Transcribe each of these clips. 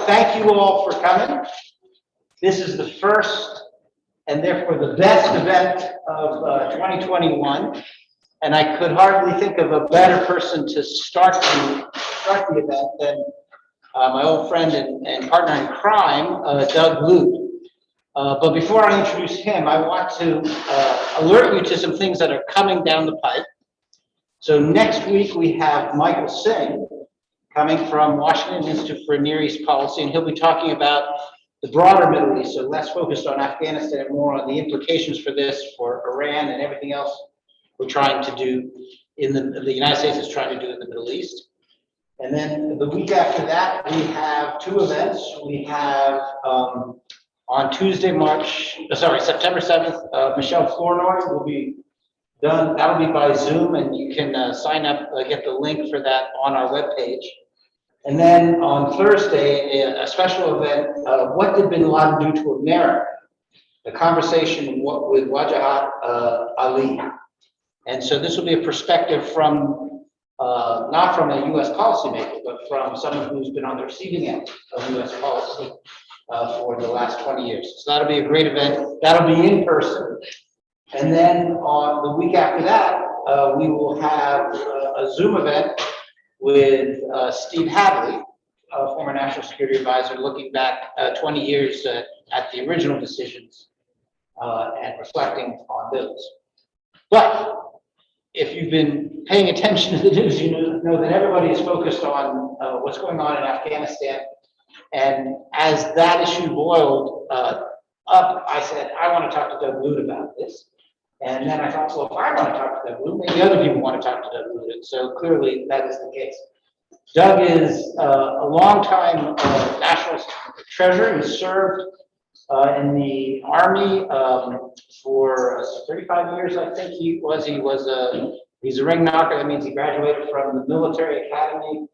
thank you all for coming. This is the first and therefore the best event of 2021. And I could hardly think of a better person to start the event than my old friend and partner in crime, Doug Lute. But before I introduce him, I want to alert you to some things that are coming down the pipe. So next week we have Michael Singh coming from Washington Institute for Near East Policy, and he'll be talking about the broader Middle East, so less focused on Afghanistan and more on the implications for this, for Iran and everything else we're trying to do in the United States is trying to do in the Middle East. And then the week after that, we have two events. We have on Tuesday, September 7th, Michelle Flournoy will be done. That'll be by Zoom, and you can sign up, get the link for that on our webpage. And then on Thursday, a special event, What Did Bin Laden Do to America? A conversation with Wajahat Ali. And so this will be a perspective from, not from a U.S. policymaker, but from someone who's been on the receiving end of U.S. policy for the last 20 years. So that'll be a great event. That'll be in person. And then on the week after that, we will have a Zoom event with Steve Hadley, former National Security Advisor, looking back 20 years at the original decisions and reflecting on those. But if you've been paying attention to the news, you know that everybody is focused on what's going on in Afghanistan. And as that issue boiled up, I said, I want to talk to Doug Lute about this. And then I thought, well, if I want to talk to Doug Lute, maybe other people want to talk to Doug Lute. And so clearly that is the case. Doug is a longtime national treasurer. He served in the Army for 35 years, I think he was. He's a ring knocker. That means he graduated from the military academy.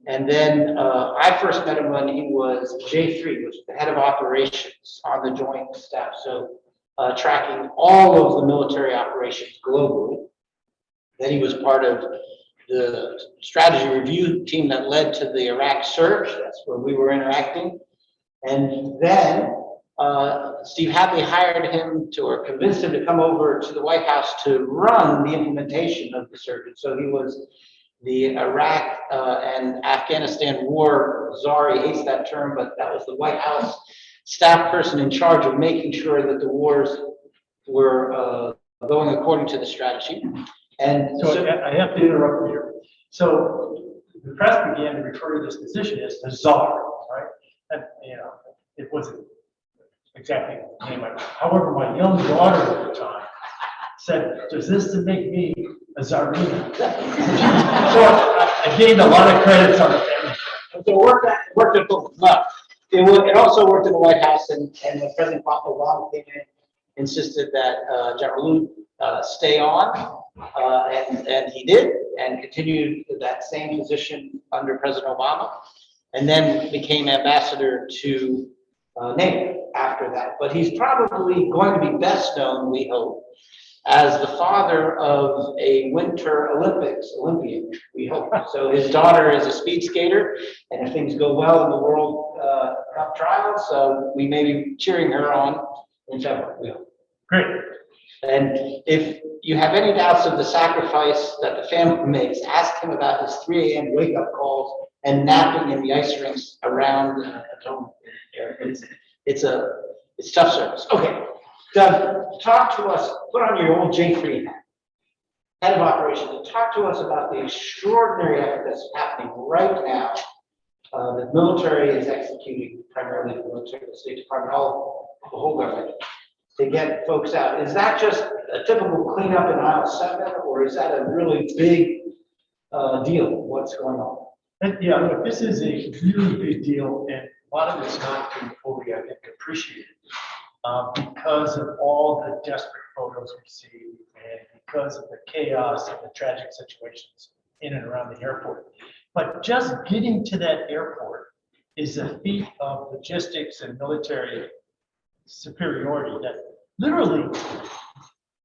And then I first met him when he was J3, which was the head of operations on the Joint Staff. So tracking all of the military operations globally. Then he was part of the strategy review team that led to the Iraq surge. That's where we were interacting. And then Steve Hadley hired him or convinced him to come over to the White House to run the implementation of the surge. And so he was the Iraq and Afghanistan war czar. He hates that term, but that was the White House staff person in charge of making sure that the wars were going according to the strategy. And so I have to interrupt you here. So the press began to refer to this position as the Czar, right? And, it wasn't exactly the name. However, my young daughter at the time said, does this to make me a Czarina? So I gained a lot of credits on the family. So it worked at both. It also worked in the White House, and when President Obama came in, insisted that General Lute stay on, and he did, and continued that same position under President Obama, and then became ambassador to NATO after that. But he's probably going to be best known, we hope, as the father of a Winter Olympian, we hope. So his daughter is a speed skater, and if things go well in the World Cup trials, we may be cheering her on in February, we hope. Great. And if you have any doubts of the sacrifice that the family makes, ask him about his 3 a.m. wake-up calls and napping in the ice rinks around home. It's tough service. Okay, Doug, talk to us, put on your old J3 hat, head of operations, and talk to us about the extraordinary effort that's happening right now. The military is executing, primarily the military, the State Department, the whole government, to get folks out. Is that just a typical cleanup in aisle 7, or is that a really big deal? What's going on? Yeah, look, this is a really big deal, and a lot of it's not being fully, I think, appreciated because of all the desperate photos we see and because of the chaos and the tragic situations in and around the airport. But just getting to that airport is a feat of logistics and military superiority that literally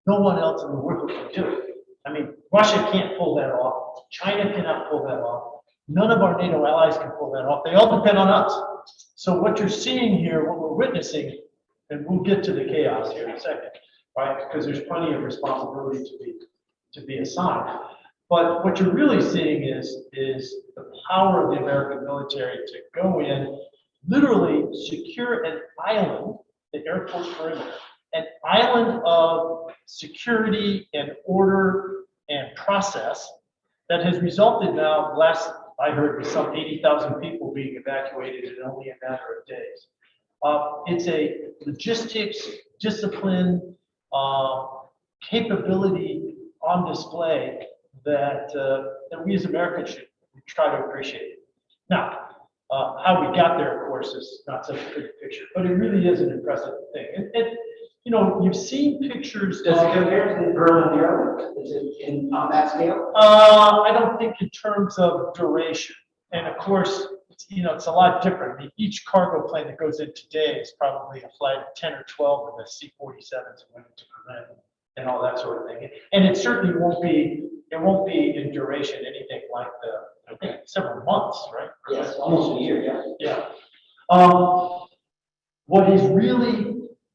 no one else in the world can do. I mean, Russia can't pull that off. China cannot pull that off. None of our NATO allies can pull that off. They all depend on us. So what you're seeing here, what we're witnessing, and we'll get to the chaos here in a second, right? Because there's plenty of responsibility to be assigned. But what you're really seeing is the power of the American military to go in, literally secure an island, the airport perimeter, an island of security and order and process that has resulted now, last I heard, with some 80,000 people being evacuated in only a matter of days. It's a logistics, discipline, capability on display that we as Americans should try to appreciate. Now, how we got there, of course, is not such a pretty picture, but it really is an impressive thing. You know, you've seen pictures. Does it compare to the Berlin airlift? Is it on that scale? I don't think in terms of duration. And of course, it's a lot different. I mean, each cargo plane that goes in today is probably a flight of 10 or 12 of the C-47s that went into Berlin and all that sort of thing. And it certainly won't be in duration anything like I think several months, right? Yes, almost a year, yeah. Yeah. What is really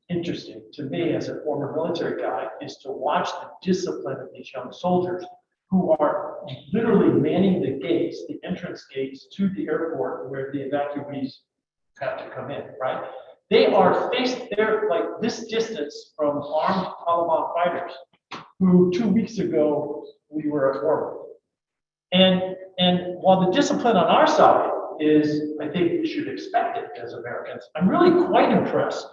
interesting to me as a former military guy is to watch the discipline of these young soldiers who are literally manning the gates, the entrance gates to the airport where the evacuees have to come in, right? They are they're like this distance from armed Taliban fighters who 2 weeks ago we were at war with. And while the discipline on our side is, I think we should expect it as Americans, I'm really quite impressed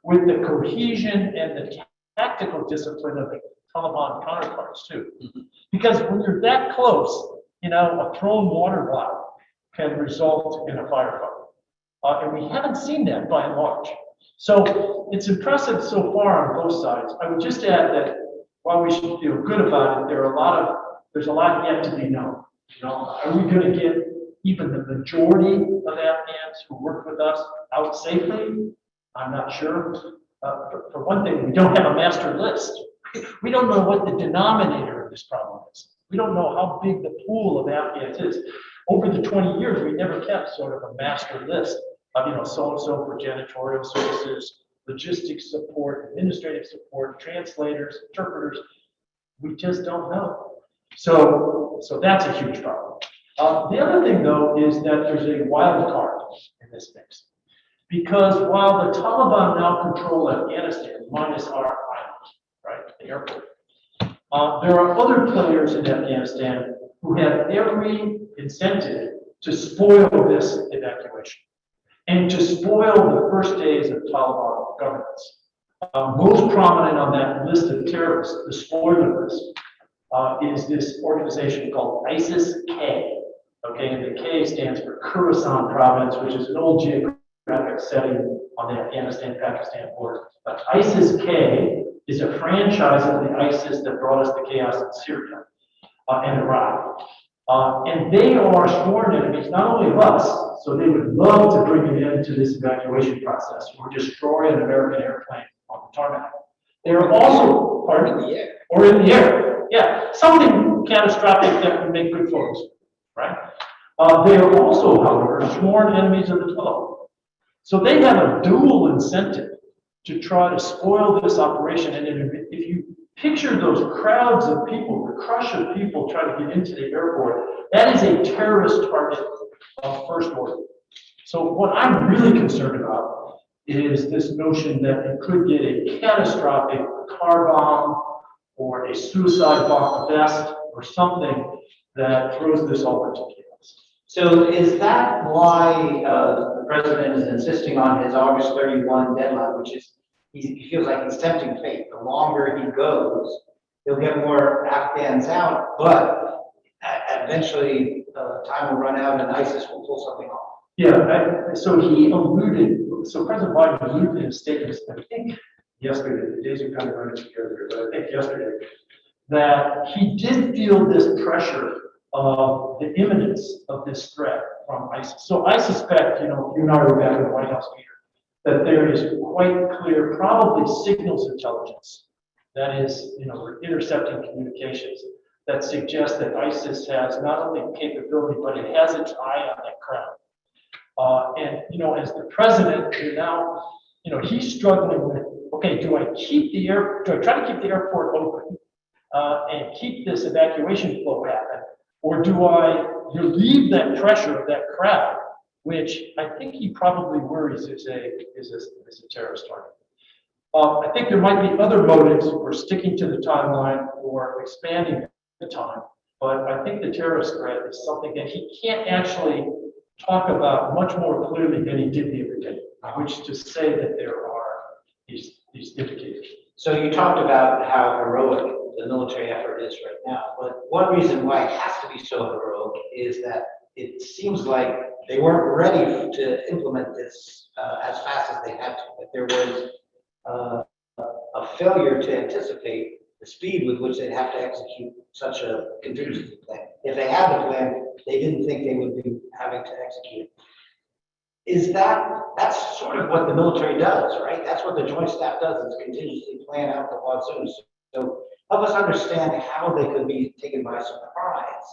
with the cohesion and the tactical discipline of the Taliban counterparts too. Because when you're that close, a thrown water bottle can result in a firefight. And we haven't seen that by and large. So it's impressive so far on both sides. I would just add that while we should feel good about it, there's a lot yet to be known. Are we going to get even the majority of Afghans who work with us out safely? I'm not sure. For one thing, we don't have a master list. We don't know what the denominator of this problem is. We don't know how big the pool of Afghans is. Over the 20 years, we never kept sort of a master list of, so-and-so for janitorial services, logistics support, administrative support, translators, interpreters. We just don't know. So that's a huge problem. The other thing, though, is that there's a wild card in this mix. Because while the Taliban now control Afghanistan, minus our island, right, the airport, there are other players in Afghanistan who have every incentive to spoil this evacuation and to spoil the first days of Taliban governance. Most prominent on that list of terrorists, the spoiler list, is this organization called ISIS-K. Okay, and the K stands for Khorasan province, which is an old geographic setting on the Afghanistan-Pakistan border. But ISIS-K is a franchise of the ISIS that brought us the chaos in Syria and Iraq. And they are sworn enemies, not only of us, so they would love to bring it into this evacuation process or destroy an American airplane on the tarmac. They are also part of the air. Or in the air, yeah. Something catastrophic that would make good photos, right? They are also, however, sworn enemies of the Taliban. So they have a dual incentive to try to spoil this operation. And if you picture those crowds of people, the crush of people trying to get into the airport, that is a terrorist target of first order. So what I'm really concerned about is this notion that you could get a catastrophic car bomb or a suicide bomb vest or something that throws this all into chaos. So is that why the president is insisting on his August 31 deadline, which is, he feels like he's tempting fate. The longer he goes, he'll get more Afghans out, but eventually time will run out and ISIS will pull something off. Yeah, so he alluded, so President Biden alluded in his statement, I think yesterday, the days are kind of running together, but I think yesterday, that he did feel this pressure of the imminence of this threat from ISIS. So I suspect, you and I were back in the White House, Peter, that there is quite clear, probably signals intelligence that is, we're intercepting communications that suggests that ISIS has not only capability, but it has its eye on that crowd. And, you know, as the president, you're now, you know, he's struggling with, okay, do I try to keep the airport open and keep this evacuation flow happen? Or do I relieve that pressure of that crowd, which I think he probably worries is a terrorist target. I think there might be other motives for sticking to the timeline or expanding the time, but I think the terrorist threat is something that he can't actually talk about much more clearly than he did the other day, which to say that there are these indicators. So you talked about how heroic the military effort is right now, but one reason why it has to be so heroic is that it seems like they weren't ready to implement this as fast as they had to. That there was a failure to anticipate the speed with which they'd have to execute such a contingency plan. If they had the plan, they didn't think they would be having to execute it. That's sort of what the military does, right? That's what the Joint Staff does, is contingency plan out the monsoons. So help us understand how they could be taken by surprise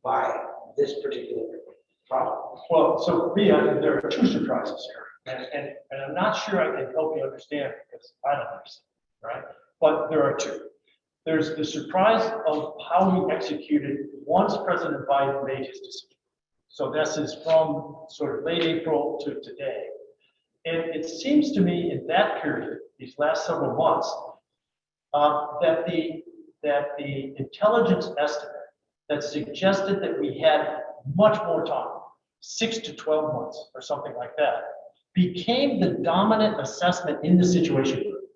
by this particular problem. Well, so there are two surprises here, and I'm not sure I can help you understand because I don't understand, right? But there are two. There's the surprise of how we executed once President Biden made his decision. So this is from sort of late April to today. And it seems to me in that period, these last several months, that the intelligence estimate that suggested that we had much more time, 6 to 12 months or something like that, became the dominant assessment in the situation group.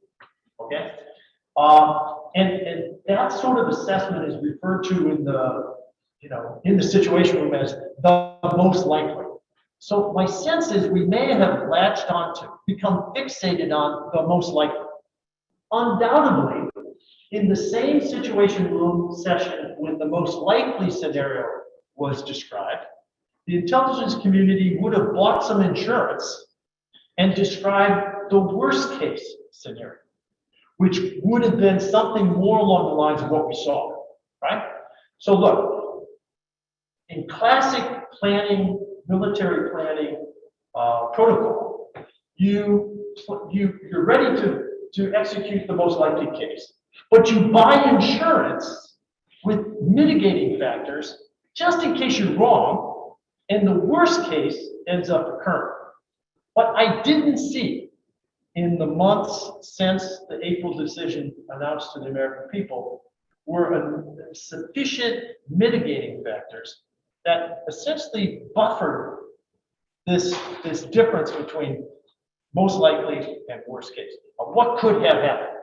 Okay? And that sort of assessment is referred to in the situation room as the most likely. So my sense is we may have latched onto, become fixated on the most likely. Undoubtedly, in the same situation room session when the most likely scenario was described, the intelligence community would have bought some insurance and described the worst case scenario, which would have been something more along the lines of what we saw, right? So look, in classic planning, military planning protocol, you're ready to execute the most likely case, but you buy insurance with mitigating factors just in case you're wrong, and the worst case ends up occurring. What I didn't see in the months since the April decision announced to the American people were sufficient mitigating factors that essentially buffered this difference between most likely and worst case of what could have happened.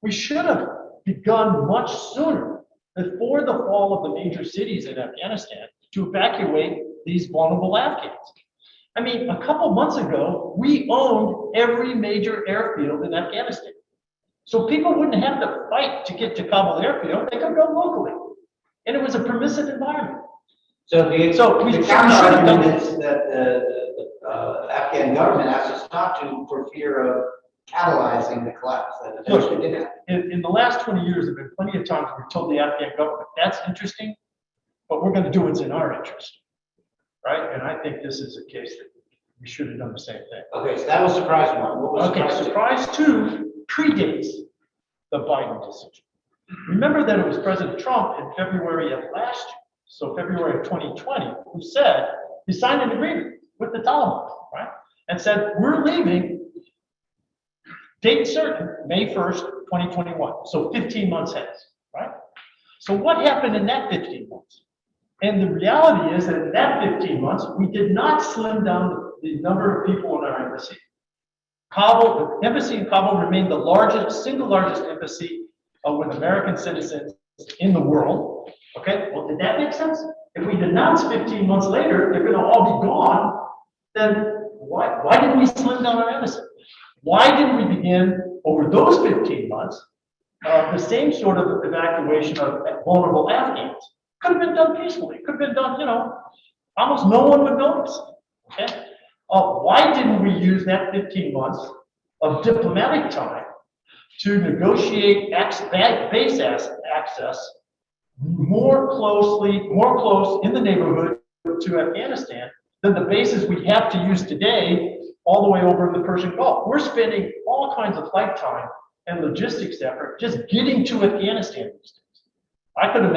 We should have begun much sooner, before the fall of the major cities in Afghanistan, to evacuate these vulnerable Afghans. I mean, a couple months ago, we owned every major airfield in Afghanistan. So people wouldn't have to fight to get to Kabul airfield, they could go locally. And it was a permissive environment. So the should have counter-argument done is that the Afghan government asked us not to for fear of catalyzing the collapse that eventually did happen. In the last 20 years, there have been plenty of times where we told the Afghan government, that's interesting, but we're going to do what's in our interest, right? And I think this is a case that we should have done the same thing. Okay, so that was surprise one. What was Okay, surprise two predates the Biden decision. Remember that it was President Trump in February of last year, so February of 2020, who said he signed an agreement with the Taliban, right? And said, we're leaving, date certain, May 1st, 2021. So 15 months hence, right? So what happened in that 15 months? And the reality is that in that 15 months, we did not slim down the number of people in our embassy. Kabul, the embassy in Kabul remained the single largest embassy with American citizens in the world. Okay, well, did that make sense? If we'd announced 15 months later, they're gonna all be gone, then why didn't we slim down our embassy? Why didn't we begin over those 15 months the same sort of evacuation of vulnerable Afghans? Could have been done peacefully, could have been done, almost no one would notice, okay? Why didn't we use that 15 months of diplomatic time to negotiate base access more close in the neighborhood to Afghanistan than the bases we have to use today all the way over in the Persian Gulf. We're spending all kinds of flight time and logistics effort just getting to Afghanistan these days. I could have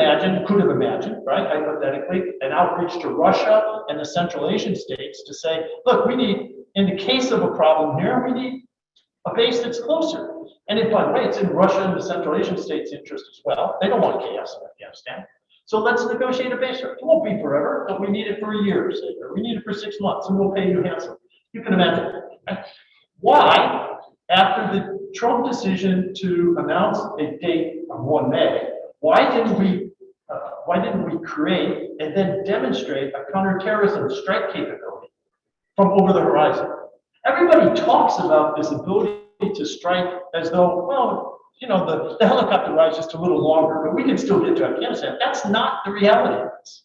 imagined, right, hypothetically, an outreach to Russia and the Central Asian states to say, look, we need, in the case of a problem here, we need a base that's closer. And by the way, it's in Russia and the Central Asian states' interest as well. They don't want chaos in Afghanistan. So let's negotiate a base rate. It won't be forever, but we need it for a year, say, or we need it for 6 months, and we'll pay you handsomely. You can imagine that, right? Why, after the Trump decision to announce a date of 1 May, why didn't we create and then demonstrate a counterterrorism strike capability from over the horizon? Everybody talks about this ability to strike as though, well, you know, the helicopter ride's just a little longer, but we can still get to Afghanistan. That's not the reality of this.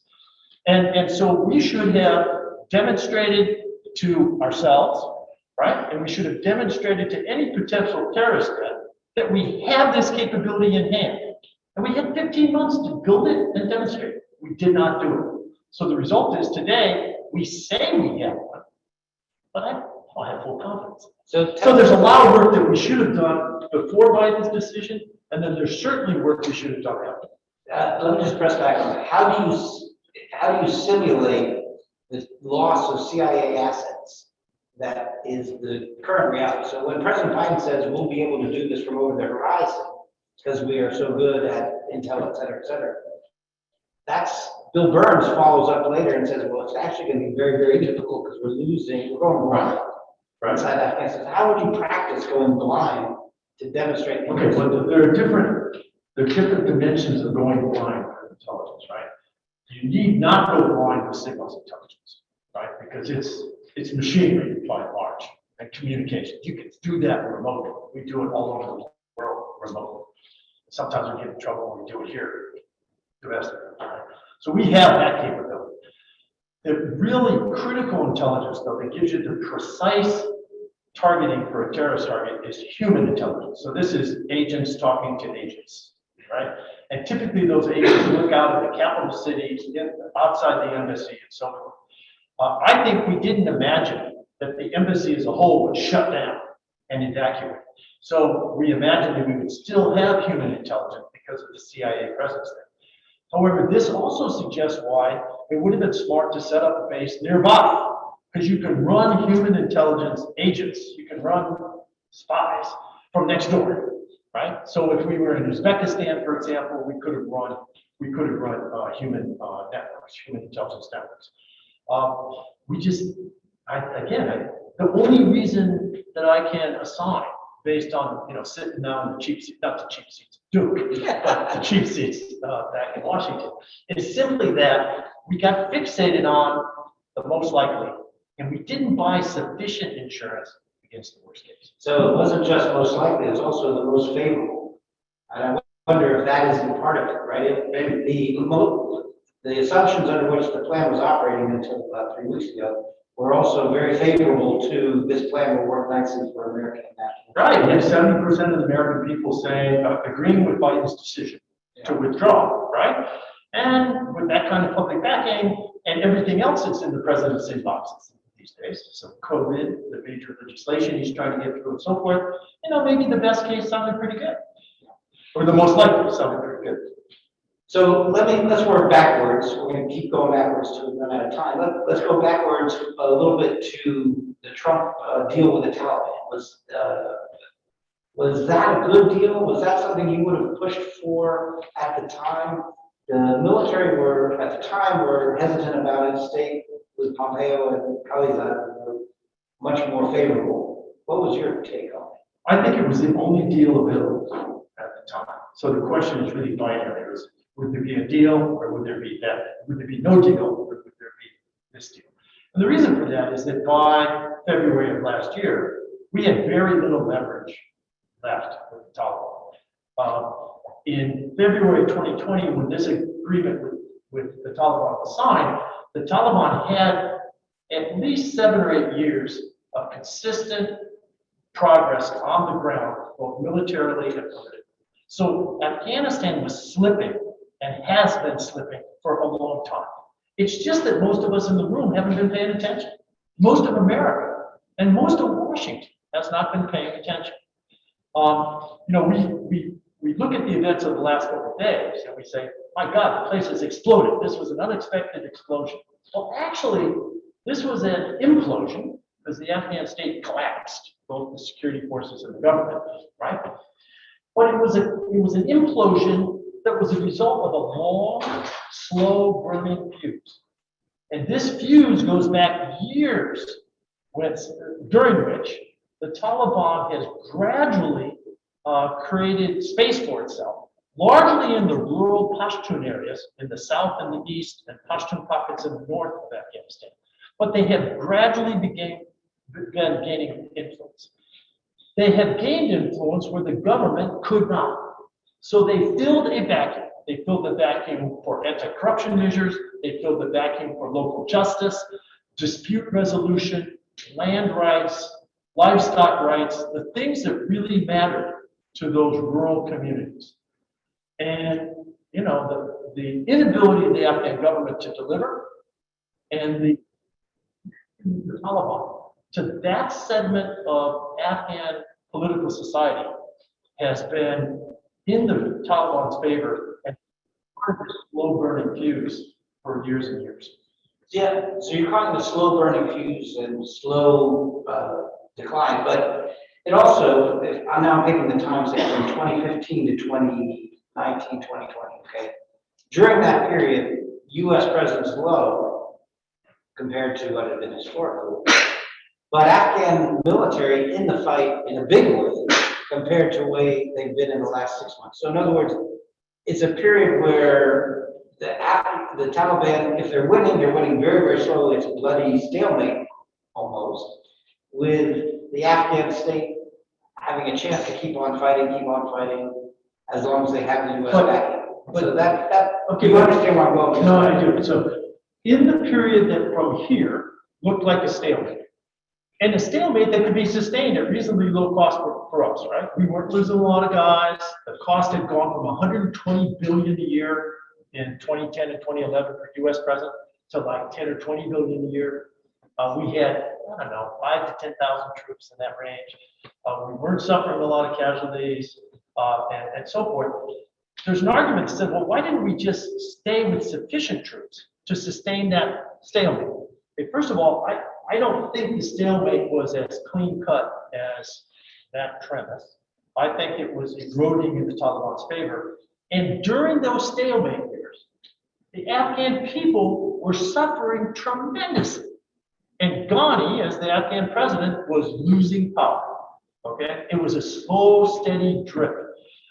And so we should have demonstrated to ourselves, right? And we should have demonstrated to any potential terrorist threat that we have this capability in hand. And we had 15 months to build it and demonstrate it. We did not do it. So the result is today, we say we have one, but I don't have full confidence. So there's a lot of work that we should have done before Biden's decision, and then there's certainly work we should have done after. Let me just press back on that. How do you simulate the loss of CIA assets that is the current reality? So when President Biden says we'll be able to do this from over the horizon because we are so good at intel, et cetera, that's Bill Burns follows up later and says, well, it's actually going to be very, very difficult because we're going blind inside Afghanistan. How would you practice going blind to demonstrate? Okay, well, there are different dimensions of going blind with intelligence, right? You need not go blind with signals intelligence, right? Because it's machinery by and large and communication. You can do that remotely. We do it all over the world remotely. Sometimes we get in trouble when we do it here domestically, right? So we have that capability. The really critical intelligence, though, that gives you the precise targeting for a terrorist target is human intelligence. So this is agents talking to agents, right? And typically those agents look out at the capital cities, outside the embassy and so forth. I think we didn't imagine that the embassy as a whole would shut down and evacuate. So we imagined that we would still have human intelligence because of the CIA presence there. However, this also suggests why it would have been smart to set up a base nearby, because you can run human intelligence agents, you can run spies from next door, right? So if we were in Uzbekistan, for example, we could have run human networks, human intelligence networks. The only reason that I can assign, based on sitting down in the cheap seat, not the cheap seats, Duke, but the cheap seats back in Washington, is simply that we got fixated on the most likely, and we didn't buy sufficient insurance against the worst case. So it wasn't just most likely; it's also the most favorable. And I wonder if that isn't part of it, right? The assumptions under which the plan was operating until about 3 weeks ago were also very favorable to this plan will work nicely for American national. Right, you have 70% of the American people saying, agreeing with Biden's decision to withdraw, right? And with that kind of public backing and everything else that's in the president's inboxes these days, so COVID, the major legislation he's trying to get through and so forth, maybe the best case sounded pretty good. Or the most likely sounded pretty good. So let's work backwards. We're going to keep going backwards till we run out of time. Let's go backwards a little bit to the Trump deal with the Taliban. Was that a good deal? Was that something you would have pushed for at the time? The military at the time were hesitant about it. State with Pompeo and Khalilzad were much more favorable. What was your take on it? I think it was the only deal available at the time. So the question is really binary. Would there be a deal, or would there be that? Would there be no deal, or would there be this deal? And the reason for that is that by February of last year, we had very little leverage left with the Taliban. In February 2020, when this agreement with the Taliban was signed, the Taliban had at least 7 or 8 years of consistent progress on the ground, both militarily and politically. So Afghanistan was slipping and has been slipping for a long time. It's just that most of us in the room haven't been paying attention. Most of America and most of Washington has not been paying attention. We look at the events of the last couple of days and we say, my God, the place has exploded. This was an unexpected explosion. Well, actually, this was an implosion because the Afghan state collapsed, both the security forces and the government, right? But it was an implosion that was a result of a long, slow burning fuse. And this fuse goes back years during which the Taliban has gradually created space for itself, largely in the rural Pashtun areas in the south and the east, and Pashtun pockets in the north of Afghanistan. But they have gradually begun gaining influence. They have gained influence where the government could not. So they filled a vacuum. They filled the vacuum for anti-corruption measures. They filled the vacuum for local justice, dispute resolution, land rights, livestock rights, the things that really matter to those rural communities. And, the inability of the Afghan government to deliver and the Taliban to that segment of Afghan political society has been in the Taliban's favor and part of the slow burning fuse for years and years. Yeah, so you're calling the slow burning fuse and slow decline, but it also, I'm now picking the times from 2015 to 2019, 2020, okay? During that period, US presence low compared to what had been historical, but Afghan military in the fight in a big way compared to the way they've been in the last 6 months. So in other words, it's a period where the Taliban, if they're winning very, very slowly. It's a bloody stalemate almost, with the Afghan state having a chance to keep on fighting as long as they have the US backing. So okay, you understand where I'm going with No, I do. So in the period that from here looked like a stalemate, and a stalemate that could be sustained at reasonably low cost for us, right? We weren't losing a lot of guys. The cost had gone from 120 billion a year in 2010 and 2011 for US presence to like 10 or 20 billion a year. We had, 5 to 10,000 troops in that range. We weren't suffering a lot of casualties and so forth. There's an argument that said, well, why didn't we just stay with sufficient troops to sustain that stalemate? Okay, first of all, I don't think the stalemate was as clean cut as that premise. I think it was eroding in the Taliban's favor. And during those stalemate years, the Afghan people were suffering tremendously. And Ghani, as the Afghan president, was losing power. Okay, it was a slow, steady drip.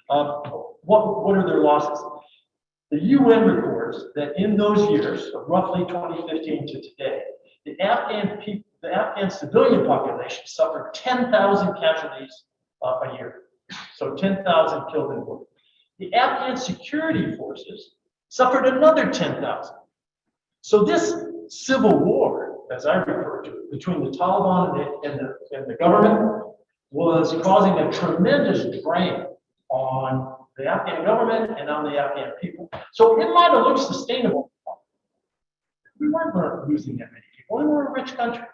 What are their losses? The UN reports that in those years, roughly 2015 to today, the Afghan civilian population suffered 10,000 casualties a year. So 10,000 killed and wounded. The Afghan security forces suffered another 10,000. So this civil war, as I refer to it, between the Taliban and the government was causing a tremendous drain on the Afghan government and on the Afghan people. So it might have looked sustainable. We weren't losing that many people, and we're a rich country.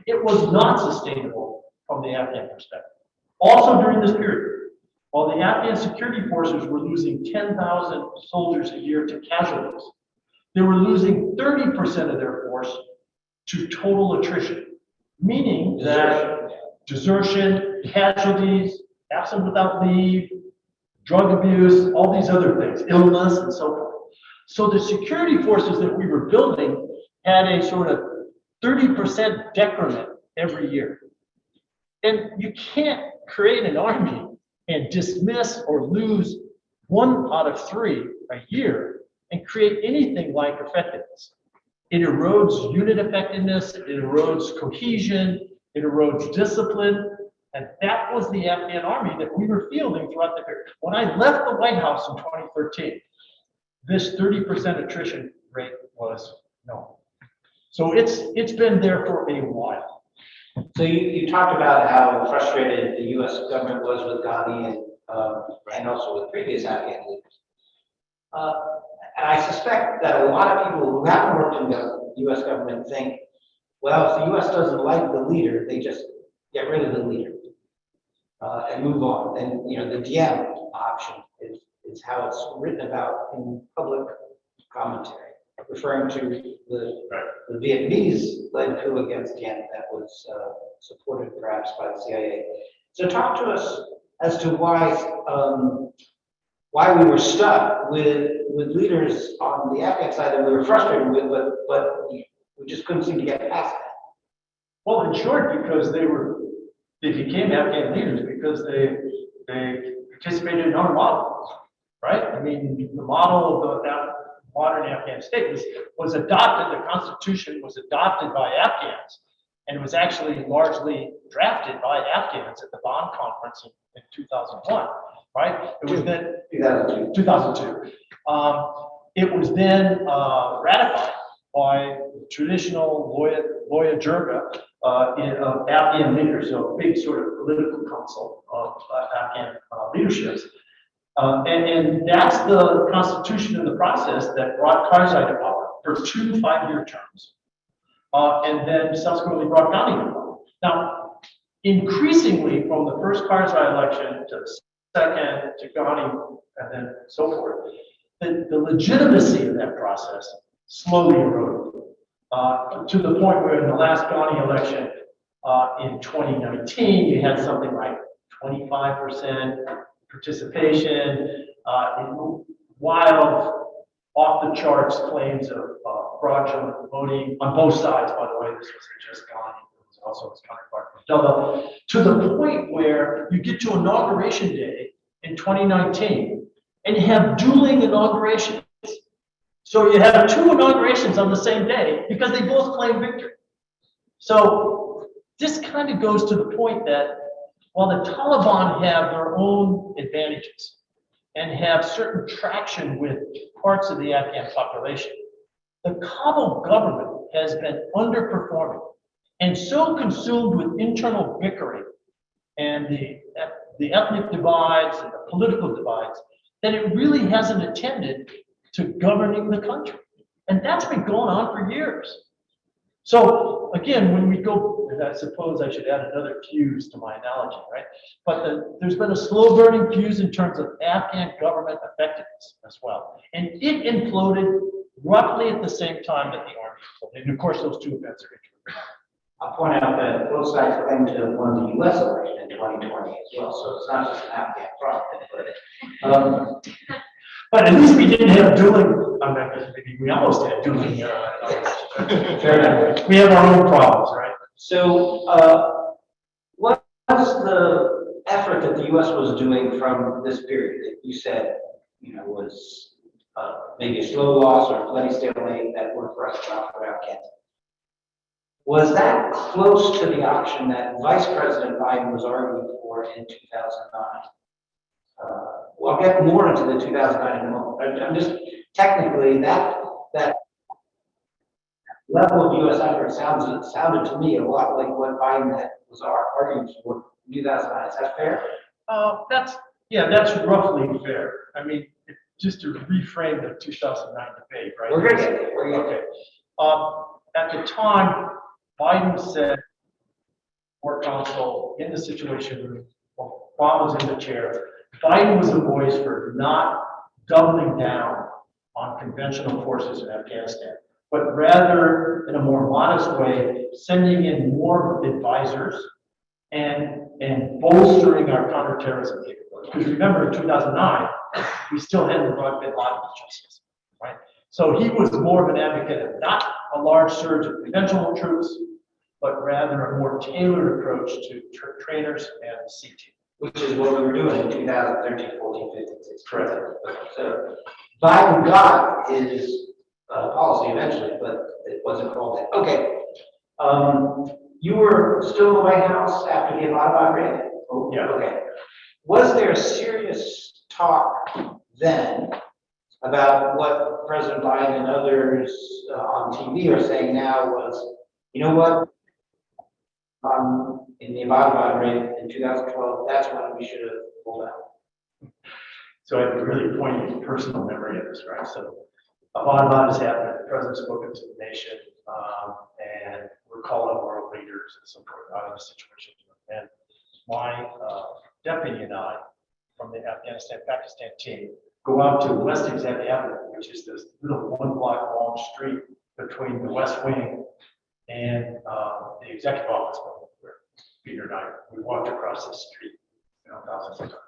It was not sustainable from the Afghan perspective. Also during this period, while the Afghan security forces were losing 10,000 soldiers a year to casualties, they were losing 30% of their force to total attrition, meaning that desertion, casualties, absent without leave, drug abuse, all these other things, illness, and so forth. So the security forces that we were building had a sort of 30% decrement every year. And you can't create an army and dismiss or lose 1 out of 3 a year and create anything like effectiveness. It erodes unit effectiveness, it erodes cohesion, it erodes discipline. And that was the Afghan army that we were fielding throughout the period. When I left the White House in 2013, this 30% attrition rate was known. So it's been there for a while. So you talked about how frustrated the U.S. government was with Ghani and also with previous Afghan leaders. And I suspect that a lot of people who haven't worked in the US government think, well, if the US doesn't like the leader, they just get rid of the leader and move on. And, you know, the DM option is how it's written about in public commentary, referring to the Vietnamese-led coup against Diem that was supported perhaps by the CIA. So talk to us as to why we were stuck with leaders on the Afghan side that we were frustrated with, but we just couldn't seem to get past that. Well, in short, because they became Afghan leaders because they participated in our model, right? I mean, the model of the modern Afghan state was adopted, the Constitution was adopted by Afghans, and it was actually largely drafted by Afghans at the Bonn Conference in 2001, right? It was then 2002. It was then ratified by traditional Loya Jirga of Afghan leaders, so a big sort of political council of Afghan leaderships. And that's the constitution and the process that brought Karzai to power for 2 5-year terms, and then subsequently brought Ghani to power. Now, increasingly from the first Karzai election to the second to Ghani, and then so forth, the legitimacy of that process slowly eroded to the point where in the last Ghani election in 2019, you had something like 25% participation, wild, off-the-charts claims of fraudulent voting on both sides, by the way. This wasn't just Ghani, it was also his counterpart, Abdullah, to the point where you get to Inauguration Day in 2019 and you have dueling inaugurations. So you have 2 inaugurations on the same day because they both claim victory. So this kind of goes to the point that while the Taliban have their own advantages and have certain traction with parts of the Afghan population, the Kabul government has been underperforming and so consumed with internal bickering and the ethnic divides and the political divides that it really hasn't attended to governing the country. And that's been going on for years. So again, when we go, and I suppose I should add another fuse to my analogy, right? But there's been a slow burning fuse in terms of Afghan government effectiveness as well. And it imploded roughly at the same time that the army imploded. And of course, those 2 events are interrelated. I'll point out that both sides claim to have won the US election in 2020 as well, so it's not just an Afghan problem. But at least we didn't have dueling, maybe we almost had dueling. Fair enough. We have our own problems, right? So what was the effort that the US was doing from this period that you said, you know, was maybe a slow loss or a bloody stalemate that worked for us for Afghanistan? Was that close to the option that Vice President Biden was arguing for in 2009? Well, I'll get more into the 2009 in a moment. I'm just technically that level of U.S. effort sounded to me a lot like what Biden was arguing for in 2009. Is that fair? That's roughly fair. I mean, just to reframe the 2009 debate, right? We're gonna get there. Okay. At the time, Biden said, War Council in the Situation Room, while Obama was in the chair, Biden was a voice for not doubling down on conventional forces in Afghanistan, but rather in a more modest way, sending in more advisors and bolstering our counterterrorism capabilities. Because remember, in 2009, we still hadn't brought bin Laden to justice, right? So he was more of an advocate of not a large surge of conventional troops, but rather a more tailored approach to trainers and C team. Which is what we were doing in 2013, 14, 15, 16. Correct. So Biden got his policy eventually, but it wasn't called that. Okay. You were still in the White House after the Islamabad raid? Oh, yeah. Okay. Was there serious talk then about what President Biden and others on TV are saying now was, you know what? In the Ambassador raid in 2012, that's when we should have pulled out. So I have a really poignant personal memory of this, right? So a lot has happened. The president's spoken to the nation, and we're calling world leaders and so forth out of the situation. And my deputy and I, from the Afghanistan-Pakistan team, go out to West Exec Avenue, which is this little one-block long street between the West Wing and the executive office where Peter and I, we walked across this street, thousands of times.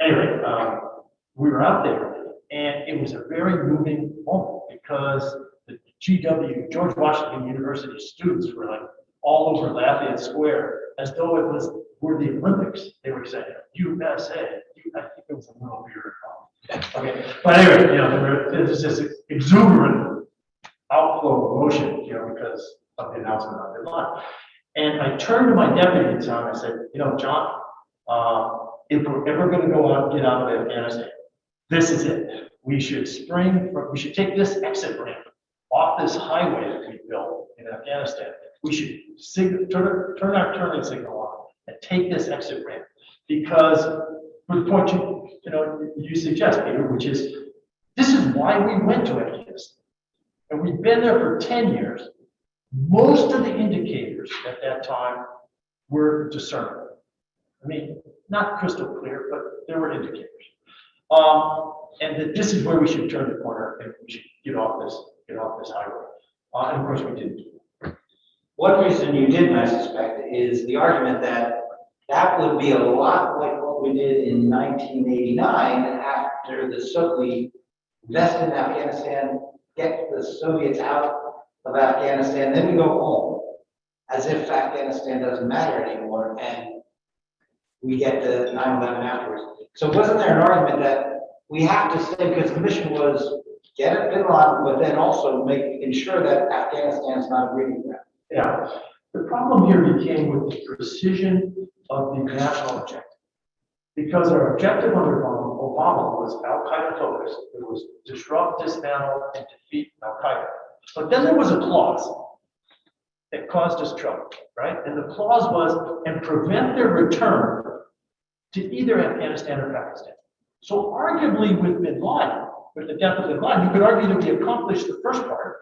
Anyway, we were out there, and it was a very moving moment because the GW, George Washington University students were like all over Lafayette Square as though it were the Olympics. They were saying, USA, I think it was a little weird. Okay, but anyway, there was this exuberant outflow of emotion, because of the announcement on the line. And I turned to my deputy at the time, I said, John, if we're ever going to go out and get out of Afghanistan, this is it. We should take this exit ramp off this highway that we built in Afghanistan. We should turn our turning signal on and take this exit ramp because for the point you suggest, Peter, which is this is why we went to Afghanistan. And we've been there for 10 years. Most of the indicators at that time were discernible. I mean, not crystal clear, but there were indicators. And that this is where we should turn the corner and we should get off this highway. And of course we didn't. One reason you didn't, I suspect, is the argument that that would be a lot like what we did in 1989 after the Soviet invest in Afghanistan, get the Soviets out of Afghanistan, then we go home, as if Afghanistan doesn't matter anymore, and we get to 9/11 afterwards. So wasn't there an argument that we have to stay, because the mission was get at Bin Laden, but then also ensure that Afghanistan is not a breeding ground? Yeah, the problem here became with the precision of the national objective. Because our objective under Obama was Al-Qaeda focused. It was disrupt, dismantle, and defeat Al-Qaeda. But then there was a clause that caused us trouble, right? And the clause was, and prevent their return to either Afghanistan or Pakistan. So arguably with Bin Laden, with the death of Bin Laden, you could argue that we accomplished the first part,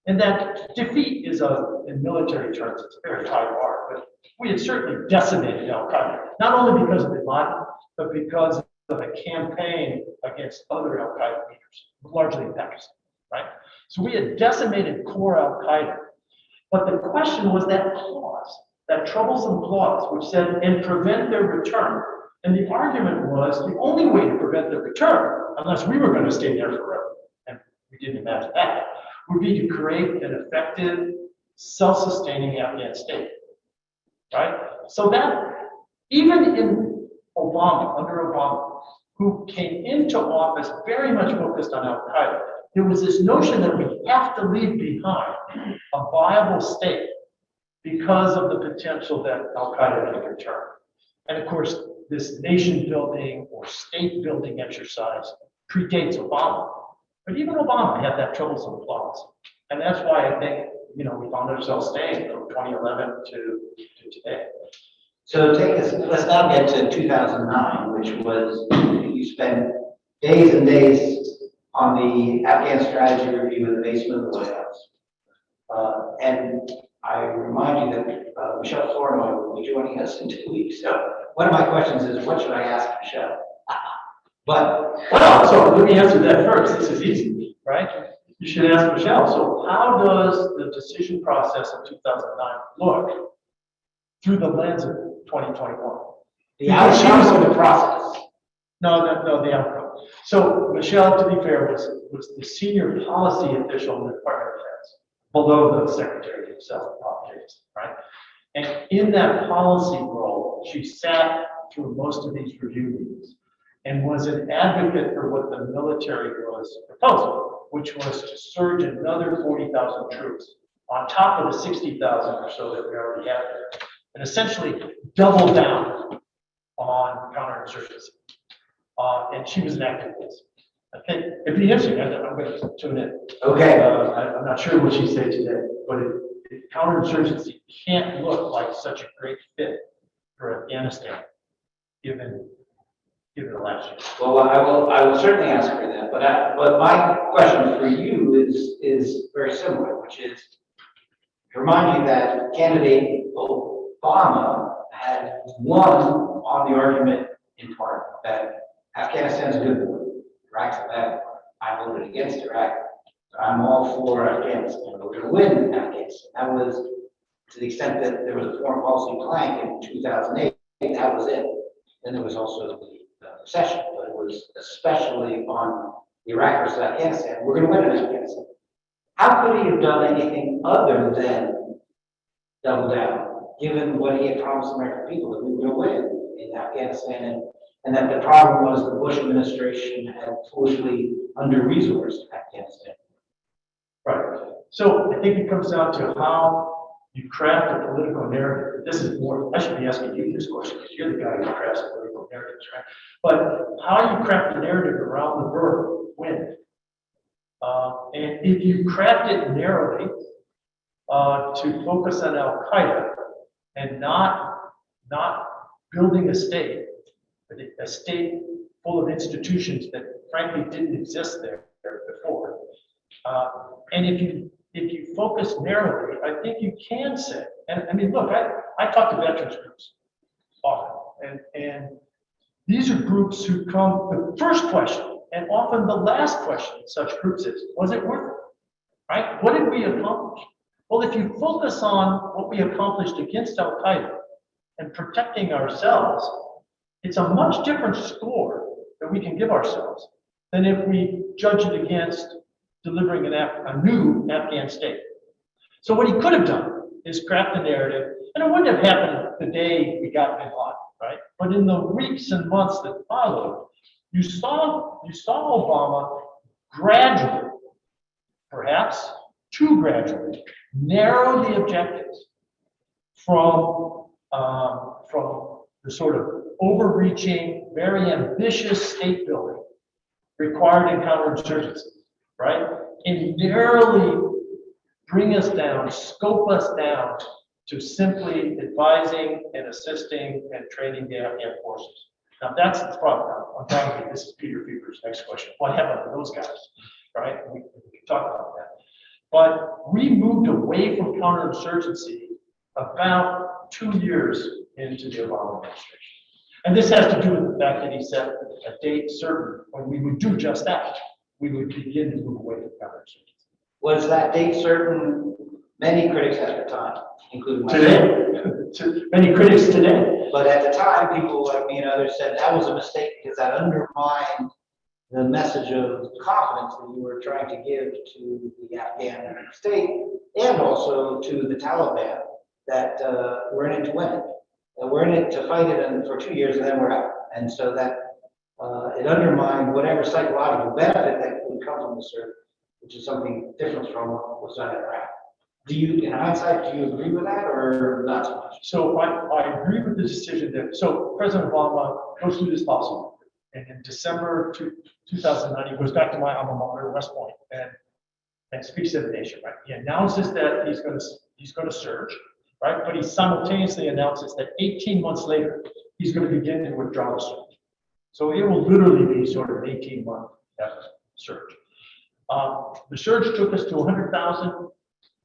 and that defeat is in military terms, it's a very high bar, but we had certainly decimated Al-Qaeda, not only because of Bin Laden, but because of a campaign against other Al-Qaeda leaders, largely in Pakistan, right? So we had decimated core Al-Qaeda. But the question was that clause, that troublesome clause, which said, and prevent their return. And the argument was the only way to prevent their return, unless we were going to stay there forever, and we didn't imagine that, would be to create an effective, self-sustaining Afghan state, right? So that, even in under Obama, who came into office very much focused on Al-Qaeda, there was this notion that we have to leave behind a viable state because of the potential that Al-Qaeda may return. And of course, this nation building or state building exercise predates Obama. But even Obama had that troublesome clause. And that's why I think, we found ourselves staying from 2011 to today. So let's now get to 2009, which was, you spent days and days on the Afghan strategy review in the basement of the White House. And I remind you that Michelle Flournoy will be joining us in 2 weeks. So one of my questions is, what should I ask Michelle? So let me answer that first. This is easy, right? You should ask Michelle. So how does the decision process of 2009 look through the lens of 2021? The outcome of the process. No, the outcome. So Michelle, to be fair, was the senior policy official in the Department of Defense, below the Secretary himself, right? And in that policy role, she sat through most of these review meetings and was an advocate for what the military was proposing, which was to surge another 40,000 troops on top of the 60,000 or so that we already had there, and essentially double down on counterinsurgency. And she was an activist. I think it'd be interesting. I'm going to tune in. Okay. I'm not sure what she said today, but counterinsurgency can't look like such a great fit for Afghanistan, given given the last year. Well, I will certainly ask for that, but my question for you is very similar, which is to remind you that candidate Obama had won on the argument in part that Afghanistan's a good one, Iraq's a bad one. I voted against Iraq, but I'm all for Afghanistan. We're going to win Afghanistan. That was to the extent that there was a foreign policy plank in 2008. That was it. Then there was also the recession, but it was especially on Iraq versus Afghanistan. We're going to win in Afghanistan. How could he have done anything other than double down, given what he had promised the American people, that we were going to win in Afghanistan, and that the problem was the Bush administration had foolishly under-resourced Afghanistan? Right. So I think it comes down to how you craft a political narrative. This is more, I should be asking you this question because you're the guy who crafts political narratives, right? But how you craft a narrative around the verb win. And if you craft it narrowly to focus on Al Qaeda and not building a state full of institutions that frankly didn't exist there before. And if you focus narrowly, I think you can say, and I mean, look, I talk to veterans groups often, and these are groups who come, the first question, and often the last question in such groups is, was it worth it? Right? What did we accomplish? Well, if you focus on what we accomplished against Al Qaeda and protecting ourselves, it's a much different score that we can give ourselves than if we judge it against delivering a new Afghan state. So what he could have done is craft a narrative, and it wouldn't have happened the day we got bin Laden, right? But in the weeks and months that followed, you saw Obama gradually, perhaps too gradually, narrow the objectives from the sort of overreaching, very ambitious state building required in counterinsurgency, right? And narrowly bring us down, scope us down to simply advising and assisting and training the Afghan forces. Now that's the problem. Undoubtedly, this is Peter Feaver's next question. What happened to those guys, right? We can talk about that. But we moved away from counterinsurgency about 2 years into the Obama administration. And this has to do with the fact that he set a date certain when we would do just that. We would begin to move away from counterinsurgency. Was that date certain? Many critics at the time, including myself. Today, many critics today. But at the time, people like me and others said that was a mistake because that undermined the message of confidence that you were trying to give to the Afghan state and also to the Taliban that we're in it to win it. We're in it to fight it for 2 years and then we're out. And so that it undermined whatever psychological benefit that would come from the surge, which is something different from what was done in Iraq. In hindsight, do you agree with that or not so much? So I agree with the decision that, so President Obama goes through this lawsuit. And in December 2009, he goes back to my alma mater, West Point, and speaks to the nation, right? He announces that he's going to surge, right? But he simultaneously announces that 18 months later, he's going to begin to withdraw the surge. So it will literally be sort of an 18-month surge. The surge took us to 100,000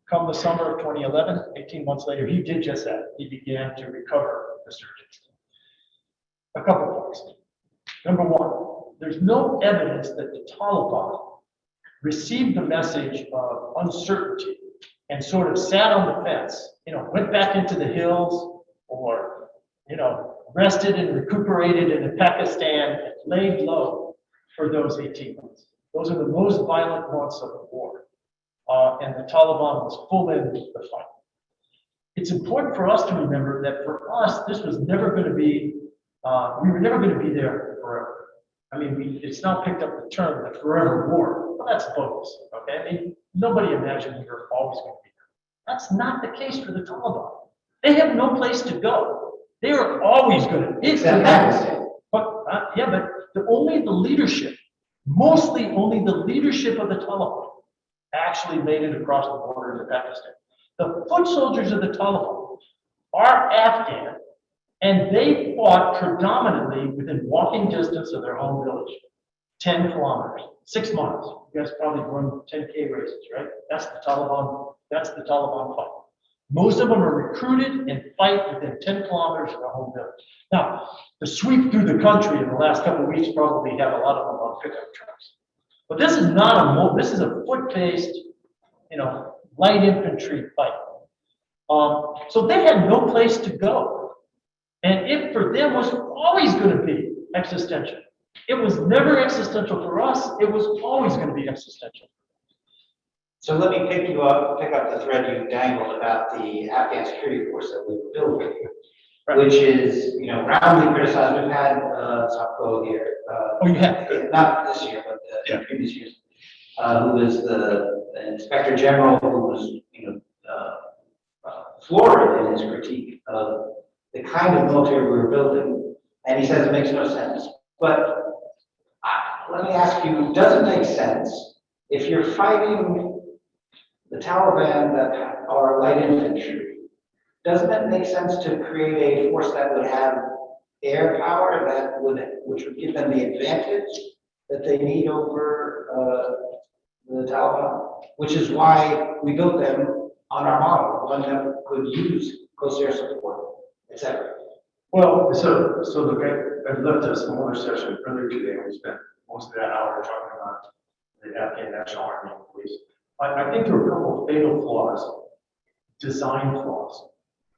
come the summer of 2011. 18 months later, he did just that. He began to recover the surge. A couple of points. Number one, there's no evidence that the Taliban received the message of uncertainty and sort of sat on the fence, went back into the hills or, rested and recuperated in Pakistan and laid low for those 18 months. Those are the most violent months of the war. And the Taliban was full in the fight. It's important for us to remember that for us, this was never going to be, we were never going to be there forever. I mean, it's now picked up the term, the forever war. Well, that's bogus, okay? I mean, nobody imagined we were always going to be there. That's not the case for the Taliban. They have no place to go. They are always going to be there. But only the leadership, mostly only the leadership of the Taliban actually made it across the border into Pakistan. The foot soldiers of the Taliban are Afghan And they fought predominantly within walking distance of their home village, 10 kilometers, 6 miles. You guys probably run 10K races, right? That's the Taliban fight. Most of them are recruited and fight within 10 kilometers of their home village. Now, the sweep through the country in the last couple of weeks probably have a lot of them on pickup trucks. But this is not this is a foot-paced, light infantry fight. So they had no place to go. And it for them was always going to be existential. It was never existential for us. It was always going to be existential. So let me pick up the thread you dangled about the Afghan security force that we were building, Right. which is, roundly criticized. We've had Zapko here. Oh, you have? Not this year, but in previous years, who was the Inspector General, who was, florid in his critique of the kind of military we were building, and he says it makes no sense. But let me ask you, does it make sense if you're fighting the Taliban that are light infantry? Doesn't it make sense to create a force that would have air power which would give them the advantage that they need over the Taliban? Which is why we built them on our model, one that could use close air support, etc. Well, so look, I left a smaller session earlier today, and we spent most of that hour talking about the Afghan National Army and police. I think there are a couple of fatal flaws, design flaws,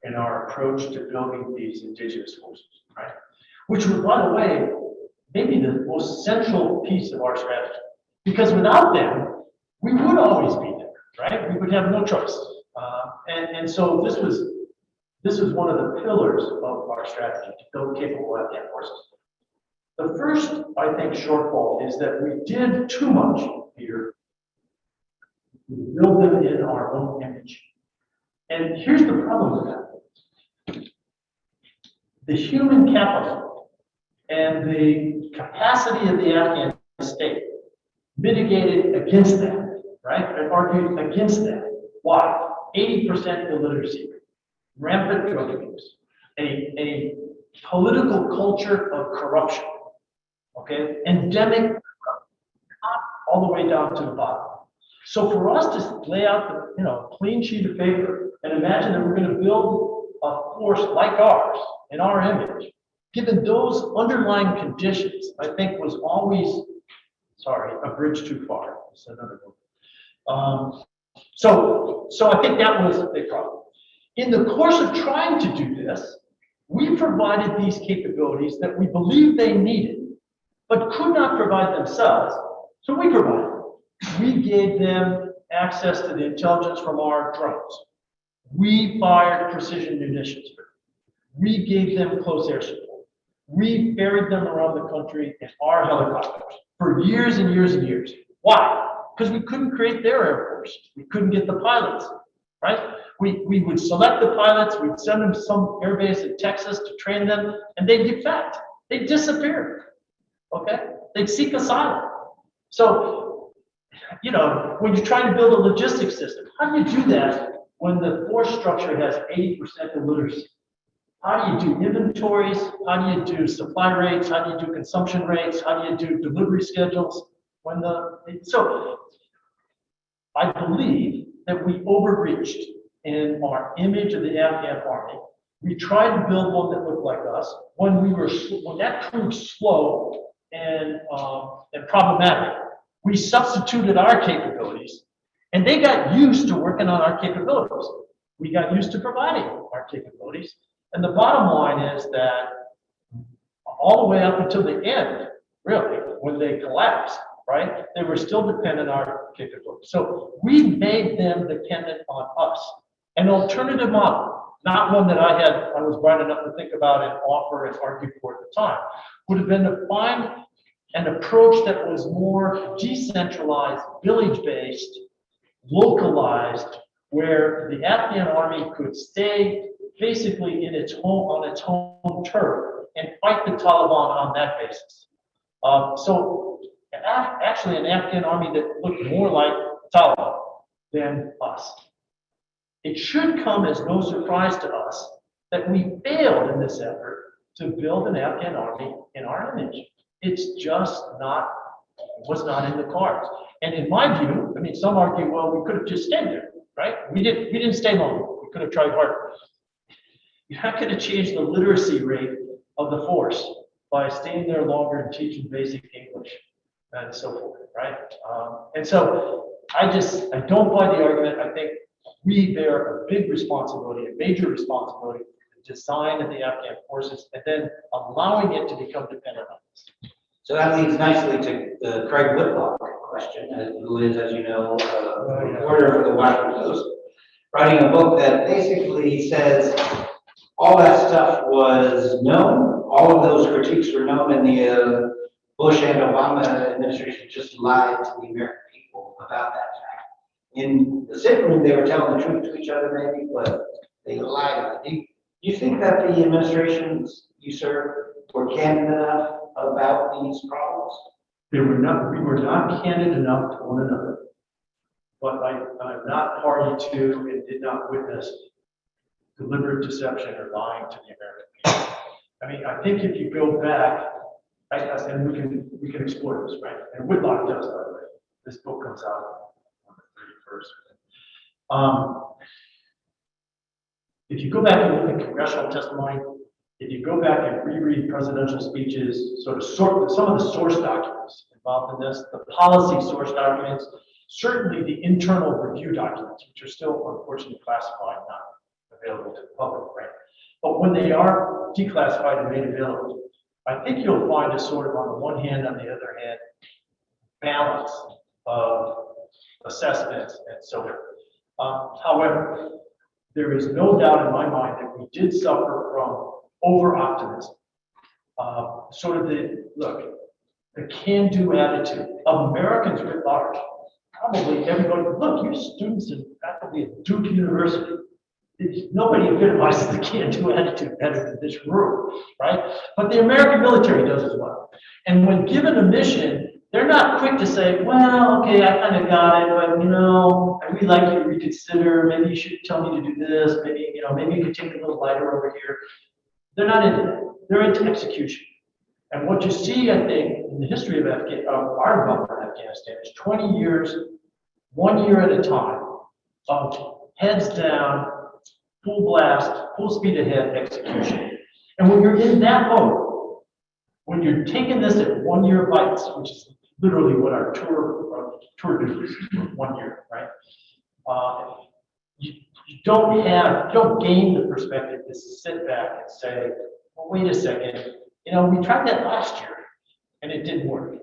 in our approach to building these indigenous forces, right? Which would, by the way, maybe the most central piece of our strategy. Because without them, we would always be there, right? We would have no choice. And so this was one of the pillars of our strategy to build capable Afghan forces. The first, I think, shortfall is that we did too much here. We build them in our own image. And here's the problem with that. The human capital and the capacity of the Afghan state mitigated against that, right? I argued against that. Why? 80% illiteracy, rampant drug abuse, a political culture of corruption, okay? Endemic, all the way down to the bottom. So for us to lay out the clean sheet of paper and imagine that we're going to build a force like ours in our image, given those underlying conditions, I think was always, a bridge too far. That's another one. So I think that was a big problem. In the course of trying to do this, we provided these capabilities that we believed they needed, but could not provide themselves. So we provided them. We gave them access to the intelligence from our drones. We fired precision munitions. We gave them close air support. We ferried them around the country in our helicopters for years and years and years. Why? Because we couldn't create their air force. We couldn't get the pilots, right? We would select the pilots, we'd send them to some air base in Texas to train them, and they'd defect. They'd disappear, okay? They'd seek asylum. So, when you're trying to build a logistics system, how do you do that when the force structure has 80% illiteracy? How do you do inventories? How do you do supply rates? How do you do consumption rates? How do you do delivery schedules? So I believe that we overreached in our image of the Afghan army. We tried to build one that looked like us. When that proved slow and problematic, we substituted our capabilities, and they got used to working on our capabilities. We got used to providing our capabilities. And the bottom line is that all the way up until the end, really, when they collapsed, right, they were still dependent on our capabilities. So we made them dependent on us. An alternative model, not one that I was bright enough to think about and offer and argue for at the time, would have been to find an approach that was more decentralized, village-based, localized, where the Afghan army could stay basically on its home turf and fight the Taliban on that basis. So actually an Afghan army that looked more like the Taliban than us. It should come as no surprise to us that we failed in this effort to build an Afghan army in our image. It's just not, it was not in the cards. And in my view, I mean, some argue, well, we could have just stayed there, right? We didn't stay long. We could have tried harder. You're not going to change the literacy rate of the force by staying there longer and teaching basic English and so forth, right? And so I don't buy the argument. I think we bear a big responsibility, a major responsibility for the design of the Afghan forces and then allowing it to become dependent on us. So that leads nicely to the Craig Whitlock question, who is, as you know, a reporter for the Washington Post, writing a book that basically says all that stuff was known, all of those critiques were known, and the Bush and Obama administration just lied to the American people about that fact. In the sitting room, they were telling the truth to each other, maybe, but they lied about it. Do you think that the administrations you served were candid enough about these problems? We were not candid enough to one another, but I'm not party to and did not witness deliberate deception or lying to the American people. I mean, I think if you go back, and we can explore this, right? And Whitlock does, by the way. This book comes out on the 31st. If you go back and look at congressional testimony, if you go back and reread presidential speeches, some of the source documents involved in this, the policy source documents, certainly the internal review documents, which are still unfortunately classified, not available to the public, right? But when they are declassified and made available, I think you'll find a sort of, on the one hand, on the other hand, balance of assessments and so forth. However, there is no doubt in my mind that we did suffer from over-optimism. Sort of the can-do attitude of Americans writ large. Probably everybody, look, you're students and faculty at Duke University. Nobody epitomizes the can-do attitude better than this room, right? But the American military does as well. And when given a mission, they're not quick to say, well, okay, I kind of got it, but I really like you to reconsider. Maybe you should tell me to do this. Maybe you could take a little lighter over here. They're not into that. They're into execution. And what you see, I think, in the history of our involvement in Afghanistan is 20 years, 1 year at a time, of heads down, full blast, full speed ahead execution. And when you're in that mode, when you're taking this at 1 year bites, which is literally what our tour duties is for 1 year, right? You don't gain the perspective to sit back and say, well, wait a second, we tried that last year and it didn't work.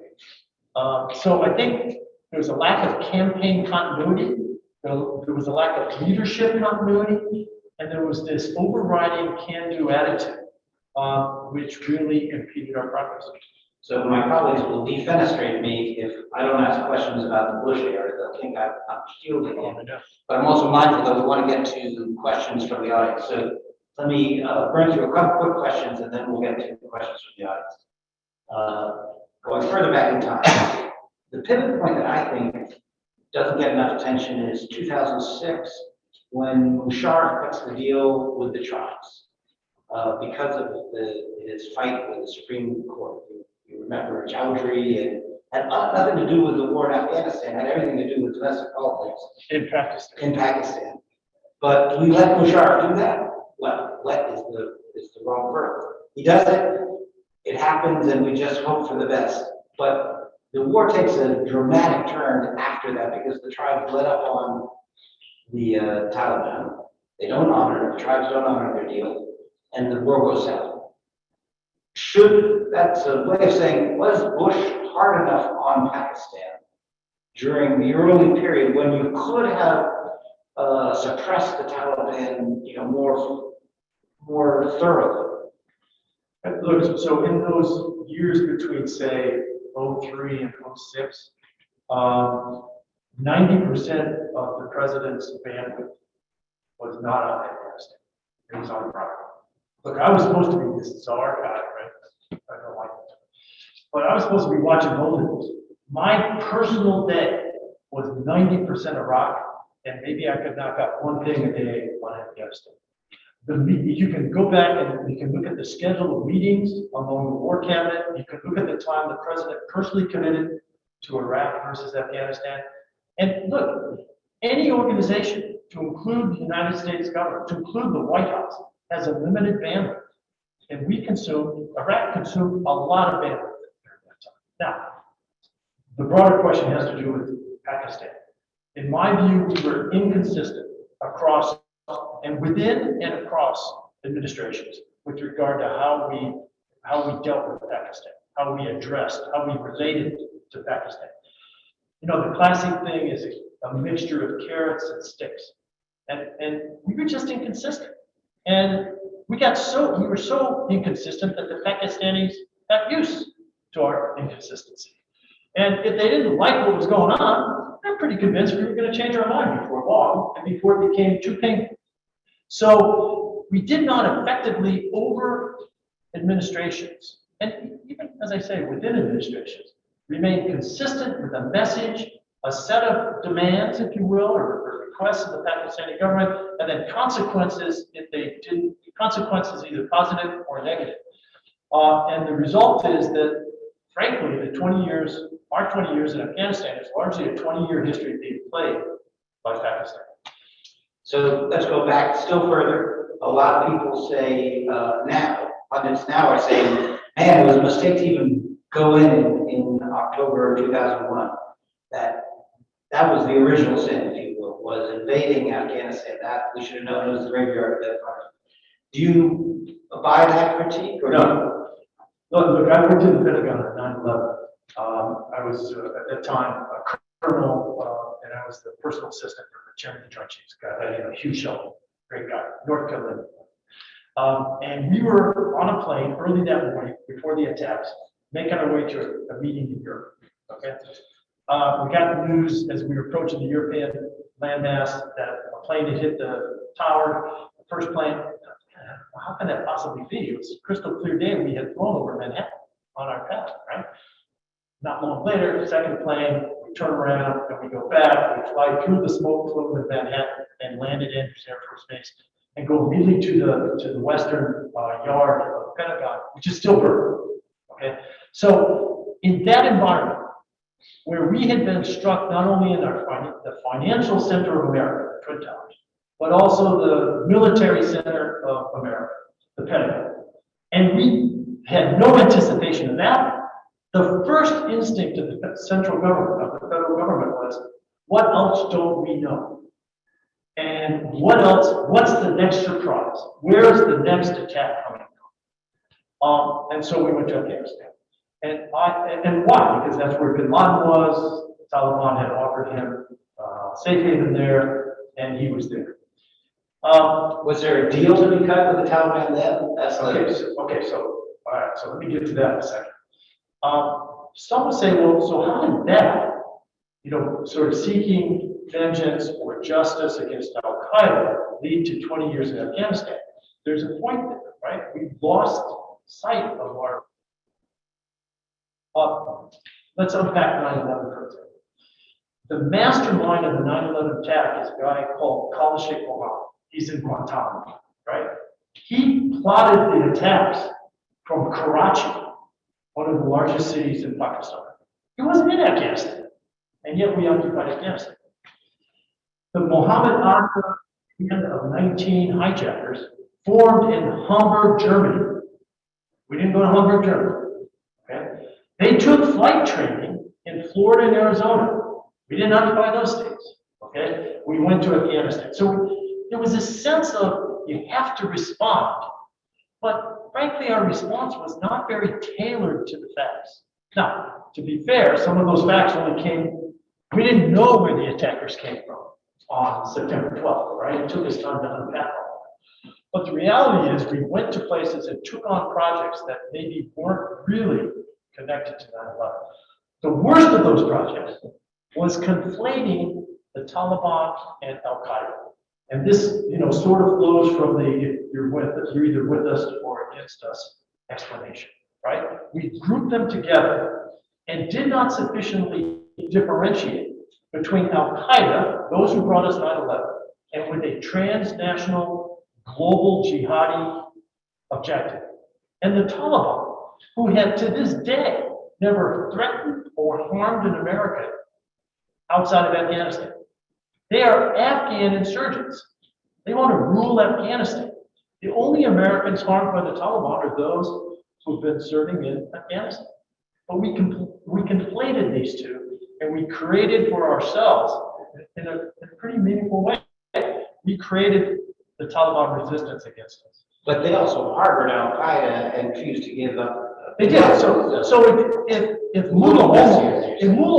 So I think there was a lack of campaign continuity, there was a lack of leadership continuity, and there was this overriding can-do attitude, which really impeded our progress. So my colleagues will defenestrate me if I don't ask questions about the Bush era. They'll think I'm shielding it. But I'm also mindful that we want to get to questions from the audience. So let me bring through a couple quick questions and then we'll get to the questions from the audience. Going further back in time, the pivot point that I think doesn't get enough attention is 2006, when Czar cuts the deal with the tribes because of his fight with the Supreme Court. You remember Chowdhury, and had nothing to do with the war in Afghanistan, had everything to do with domestic politics. In Pakistan. But we let Musharraf do that. Well, let is the wrong verb. He does it, it happens, and we just hope for the best. But the war takes a dramatic turn after that because the tribes let up on the Taliban. They don't honor, the tribes don't honor their deal, and the war goes south. That's a way of saying, was Bush hard enough on Pakistan during the early period when you could have suppressed the Taliban, more thoroughly? Look, so in those years between, say, 03 and 06, 90% of the president's bandwidth was not on Afghanistan. It was on Iraq. Look, I was supposed to be this Czar guy, right? I don't like it. But I was supposed to be watching Holden. My personal day was 90% Iraq, and maybe I could knock out one thing a day on Afghanistan. you can go back and you can look at the schedule of meetings among the war cabinet. You can look at the time the president personally committed to Iraq versus Afghanistan. And look, any organization, to include the United States government, to include the White House, has a limited bandwidth. And Iraq consumed a lot of bandwidth during that time. Now, the broader question has to do with Pakistan. In my view, we were inconsistent across and within and across administrations with regard to how we dealt with Pakistan, how we addressed, how we related to Pakistan. You know, the classic thing is a mixture of carrots and sticks. And we were just inconsistent. And we were so inconsistent that the Pakistanis got used to our inconsistency. And if they didn't like what was going on, I'm pretty convinced we were going to change our mind before long and before it became too painful. So we did not effectively over administrations, and even as I say, within administrations, remain consistent with a message, a set of demands, if you will, or requests of the Pakistani government, and then consequences if they didn't, consequences either positive or negative. And the result is that, frankly, our 20 years in Afghanistan is largely a 20-year history being played by Pakistan. So let's go back still further. A lot of people say pundits now are saying, man, it was a mistake to even go in October 2001. That was the original sin, if you will, was invading Afghanistan. That we should have known it was the graveyard of that party. Do you buy that critique? Or no. Look, I worked in the Pentagon at 9/11. I was at that time a colonel, and I was the personal assistant for the chairman of the Joint Chiefs, Hugh Shelton, great guy, North Carolina. And we were on a plane early that morning before the attacks, making our way to a meeting in Europe. Okay, we got the news as we were approaching the European landmass that a plane had hit the tower, the first plane. How can that possibly be? It was a crystal clear day. We had flown over Manhattan on our path, right? Not long later, second plane, we turn around and we go back, we fly through the smoke plume of Manhattan and land at Andrews Air Force Base and go immediately to the western yard of the Pentagon, which is still burning. Okay, so in that environment, where we had been struck not only in the financial center of America, the Twin Towers, but also the military center of America, the Pentagon, and we had no anticipation of that. The first instinct of the central government, of the federal government, was, what else don't we know? And what else, what's the next surprise? Where's the next attack coming from? And so we went to Afghanistan. And why? Because that's where bin Laden was, the Taliban had offered him safe haven there, and he was there. Was there a deal to be cut with the Taliban then? So all right, so let me get to that in a second. Some would say, well, so how did that, sort of seeking vengeance or justice against Al Qaeda lead to 20 years in Afghanistan? There's a point there, right? We've lost sight of our. Let's unpack 9/11 for a second. The mastermind of the 9/11 attack is a guy called Khalid Sheikh Mohammed. He's in Guantanamo, right? He plotted the attacks from Karachi, one of the largest cities in Pakistan. He wasn't in Afghanistan, and yet we occupied Afghanistan. The Mohammed Atta band of 19 hijackers formed in Hamburg, Germany. We didn't go to Hamburg, Germany. Okay? They took flight training in Florida and Arizona. We didn't occupy those states. Okay? We went to Afghanistan. So there was a sense of you have to respond. But frankly, our response was not very tailored to the facts. Now, to be fair, some of those facts we didn't know where the attackers came from on September 12th, right? It took us time to unpack all that. But the reality is we went to places and took on projects that maybe weren't really connected to 9/11. The worst of those projects was conflating the Taliban and Al Qaeda. And this, sort of flows from you're either with us or against us explanation, right? We grouped them together and did not sufficiently differentiate between Al Qaeda, those who brought us 9/11, and with a transnational global jihadi objective. And the Taliban, who have to this day never threatened or harmed an American outside of Afghanistan. They are Afghan insurgents. They want to rule Afghanistan. The only Americans harmed by the Taliban are those who've been serving in Afghanistan. But we conflated these two, and we created for ourselves, in a pretty meaningful way, we created the Taliban resistance against us. But they also harbored Al Qaeda and refused to give up. They did. So if Mullah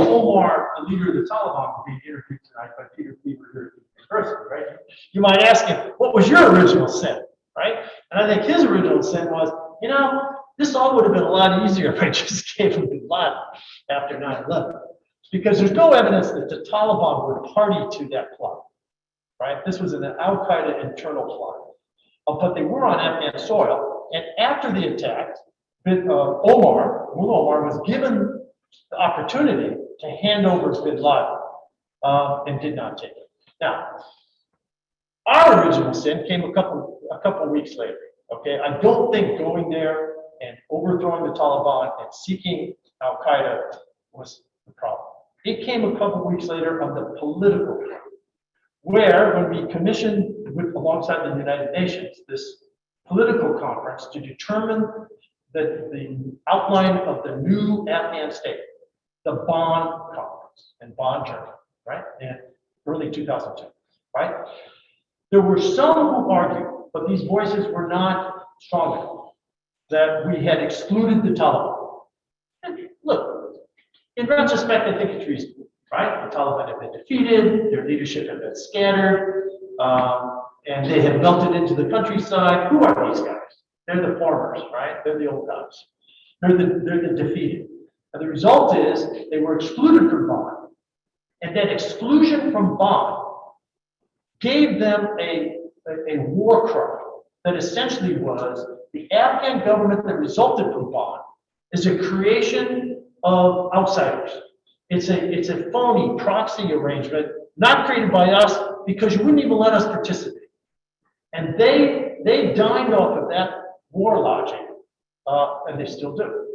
Omar, the leader of the Taliban, will be interviewed tonight by Feaver here in person, right? You might ask him, what was your original sin, right? And I think his original sin was, this all would have been a lot easier if I just gave him Bin Laden after 9/11, because there's no evidence that the Taliban were party to that plot, right? This was an Al Qaeda internal plot. But they were on Afghan soil, and after the attack, Mullah Omar was given the opportunity to hand over Bin Laden and did not take it. Now, our original sin came a couple weeks later. Okay, I don't think going there and overthrowing the Taliban and seeking Al Qaeda was the problem. It came a couple weeks later on the political front, where when we commissioned alongside the United Nations this political conference to determine the outline of the new Afghan state, the Bonn Conference in Bonn, Germany, right, in early 2002, right? There were some who argued, but these voices were not strong enough, that we had excluded the Taliban. And look, in retrospect, I think it's reasonable, right? The Taliban have been defeated, their leadership had been scattered, and they have melted into the countryside. Who are these guys? They're the farmers, right? They're the old guys. They're the defeated. And the result is they were excluded from Bonn. And that exclusion from Bonn gave them a war cry that essentially was the Afghan government that resulted from Bonn is a creation of outsiders. It's a phony proxy arrangement, not created by us because you wouldn't even let us participate. And they dined off of that war logic, and they still do.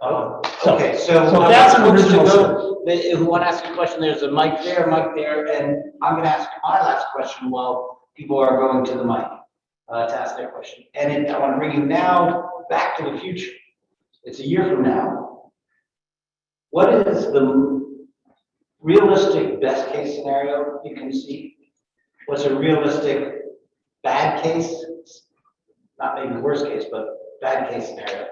Okay, so that's an original. Who want to ask a question? There's a mic there, and I'm going to ask my last question while people are going to the mic to ask their question. And I want to bring you now back to the future. It's a year from now. What is the realistic best case scenario you can see? What's a realistic bad case? Not maybe worst case, but bad case scenario.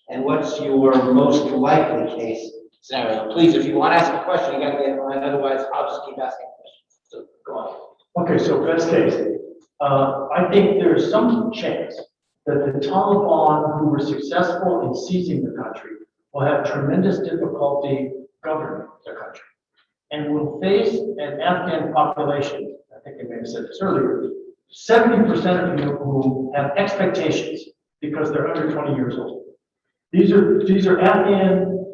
And what's your most likely case scenario? Please, if you want to ask a question, you got to get in line. Otherwise, I'll just keep asking questions. So go on. Okay, so best case. I think there's some chance that the Taliban, who were successful in seizing the country, will have tremendous difficulty governing the country and will face an Afghan population, I think I may have said this earlier, 70% of you who have expectations because they're under 20 years old. These are Afghan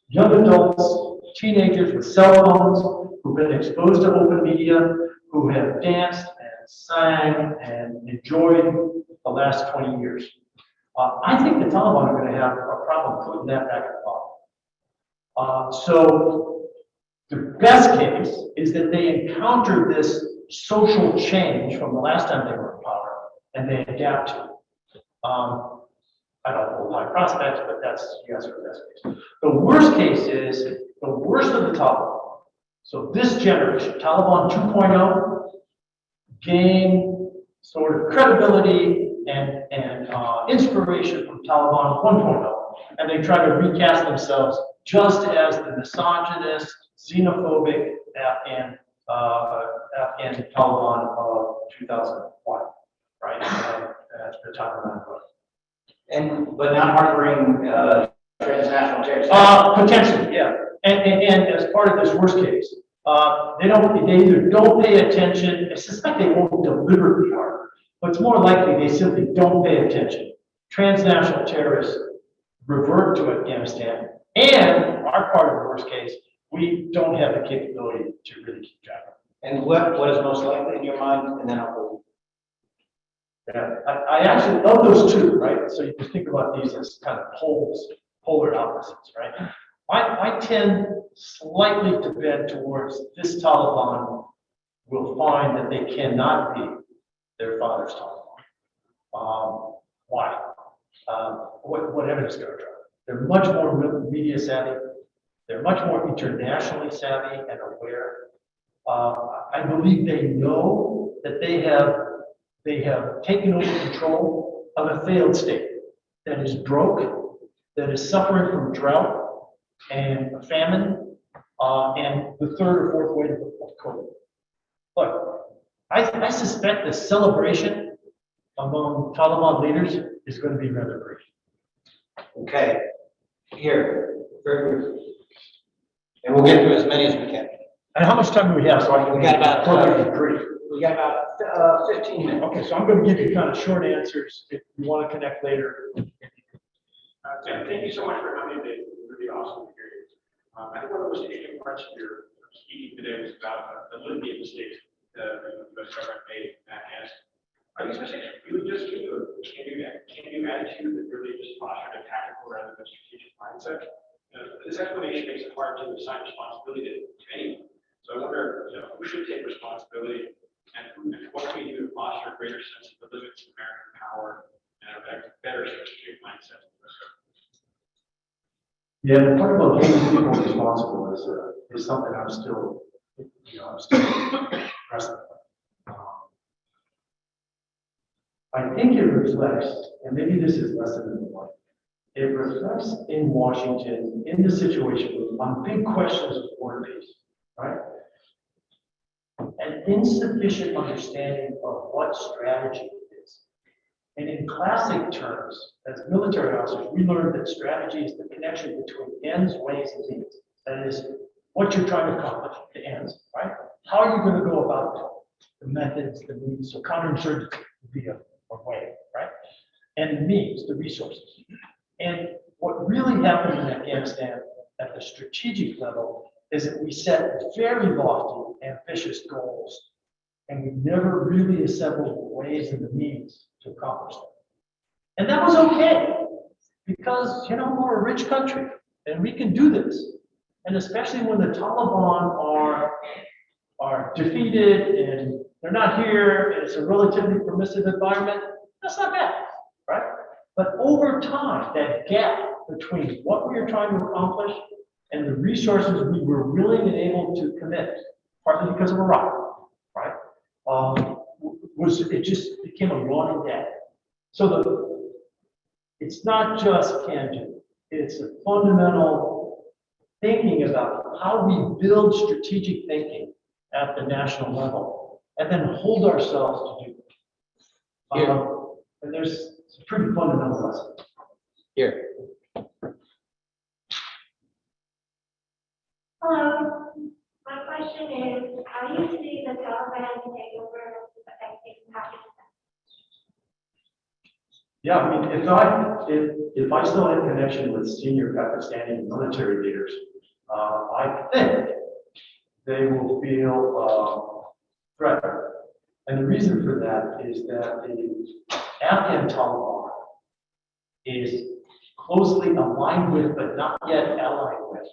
young adults, teenagers with cell phones who've been exposed to open media, who have danced and sang and enjoyed the last 20 years. I think the Taliban are going to have a problem putting that back in the box. So the best case is that they encounter this social change from the last time they were in power and they adapt to it. I don't hold high prospects, but that's yes for best case. The worst case is the worst of the Taliban. So this generation, Taliban 2.0, gain sort of credibility and inspiration from Taliban 1.0, and they try to recast themselves just as the misogynist, xenophobic Afghan Taliban of 2001, right? At the time of 9/11. But not harboring transnational terrorists. Potentially, yeah. And as part of this worst case, they either don't pay attention. I suspect they won't deliberately harbor, but it's more likely they simply don't pay attention. Transnational terrorists revert to Afghanistan, and our part of the worst case, we don't have the capability to really keep track of it. And what is most likely in your mind? And then I'll go. Yeah, I actually love those two, right? So you can think about these as kind of poles, polar opposites, right? I tend slightly to bend towards this Taliban will find that they cannot be their father's Taliban. Why? What evidence do I draw? They're much more media savvy. They're much more internationally savvy and aware. I believe they know that they have taken over control of a failed state that is broke, that is suffering from drought and famine, and the third or fourth wave of COVID. Look, I suspect the celebration among Taliban leaders is going to be rather brief. Okay, here, very good. And we'll get through as many as we can. And how much time do we have? So I can We got about, perfectly brief. We got about 15 minutes. Okay, so I'm going to give you kind of short answers. If you want to connect later. Tim, thank you so much for coming today. It was really awesome to hear you. I think one of the most interesting parts of your speaking today was about the litany of mistakes that the U.S. government made in Afghanistan. Are these mistakes really just due to a can-do attitude that really just fostered a tactical rather than strategic mindset? This explanation makes it hard to assign responsibility to anyone. So I wonder, who should take responsibility and what can we do to foster a greater sense of the limits of American power and a better strategic mindset? Yeah, the part about holding people responsible is something I'm still wrestling with. I think it reflects, and maybe this is lesson in the life, it reflects in Washington, in the situation, on big questions of foreign peace, right? An insufficient understanding of what strategy is. And in classic terms, as military officers, we learned that strategy is the connection between ends, ways, and means. That is, what you're trying to accomplish, the ends, right? How are you going to go about it? The methods, the means. So counterinsurgency would be a way, right? And the means, the resources. And what really happened in Afghanistan at the strategic level is that we set very lofty, ambitious goals, and we never really assembled the ways and the means to accomplish them. And that was okay, because, we're a rich country, and we can do this. And especially when the Taliban are defeated, and they're not here, and it's a relatively permissive environment, that's not bad, right? But over time, that gap between what we were trying to accomplish and the resources we were willing and able to commit, partly because of Iraq, right? It just became a yawning gap. So it's not just can do, it's a fundamental thinking about how we build strategic thinking at the national level and then hold ourselves to do it. And there's some pretty fundamental lessons. Here. Hello, my question is, how do you see the Taliban takeover affecting Pakistan? Yeah, I mean, if I still had connection with senior Pakistani military leaders, I think they will feel threatened. And the reason for that is that the Afghan Taliban is closely aligned with, but not yet allied with,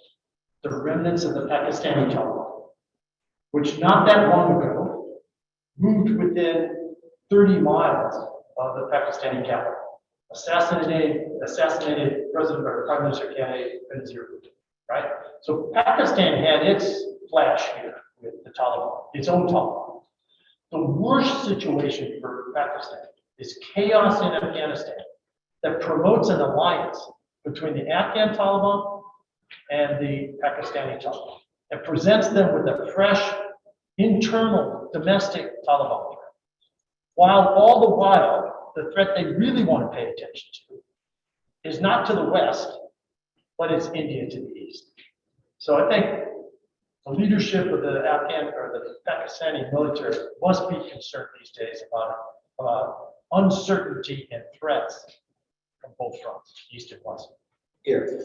the remnants of the Pakistani Taliban, which not that long ago moved within 30 miles of the Pakistani capital, assassinated President or Prime Minister candidate Benazir Bhutto, right? So Pakistan had its flash here with the Taliban, its own Taliban. The worst situation for Pakistan is chaos in Afghanistan that promotes an alliance between the Afghan Taliban and the Pakistani Taliban. It presents them with a fresh, internal, domestic Taliban threat. While all the while, the threat they really want to pay attention to is not to the west, but it's India to the east. So I think the leadership of the Afghan or the Pakistani military must be concerned these days about uncertainty and threats from both fronts, east and west. Here.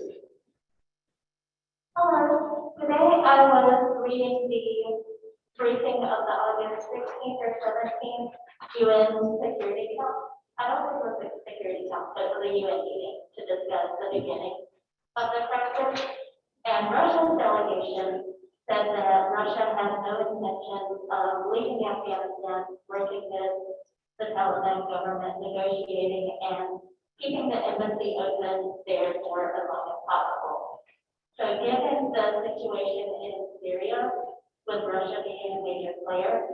Hello, today I was reading the briefing of the August 16th or 17th UN Security Council. I don't think it was the Security Council, but it was a UN meeting to discuss the beginning of the crisis. And Russia's delegation said that Russia has no intention of leaving Afghanistan, working with the Taliban government, negotiating and keeping the embassy open there for as long as possible. So given the situation in Syria, with Russia being a major player,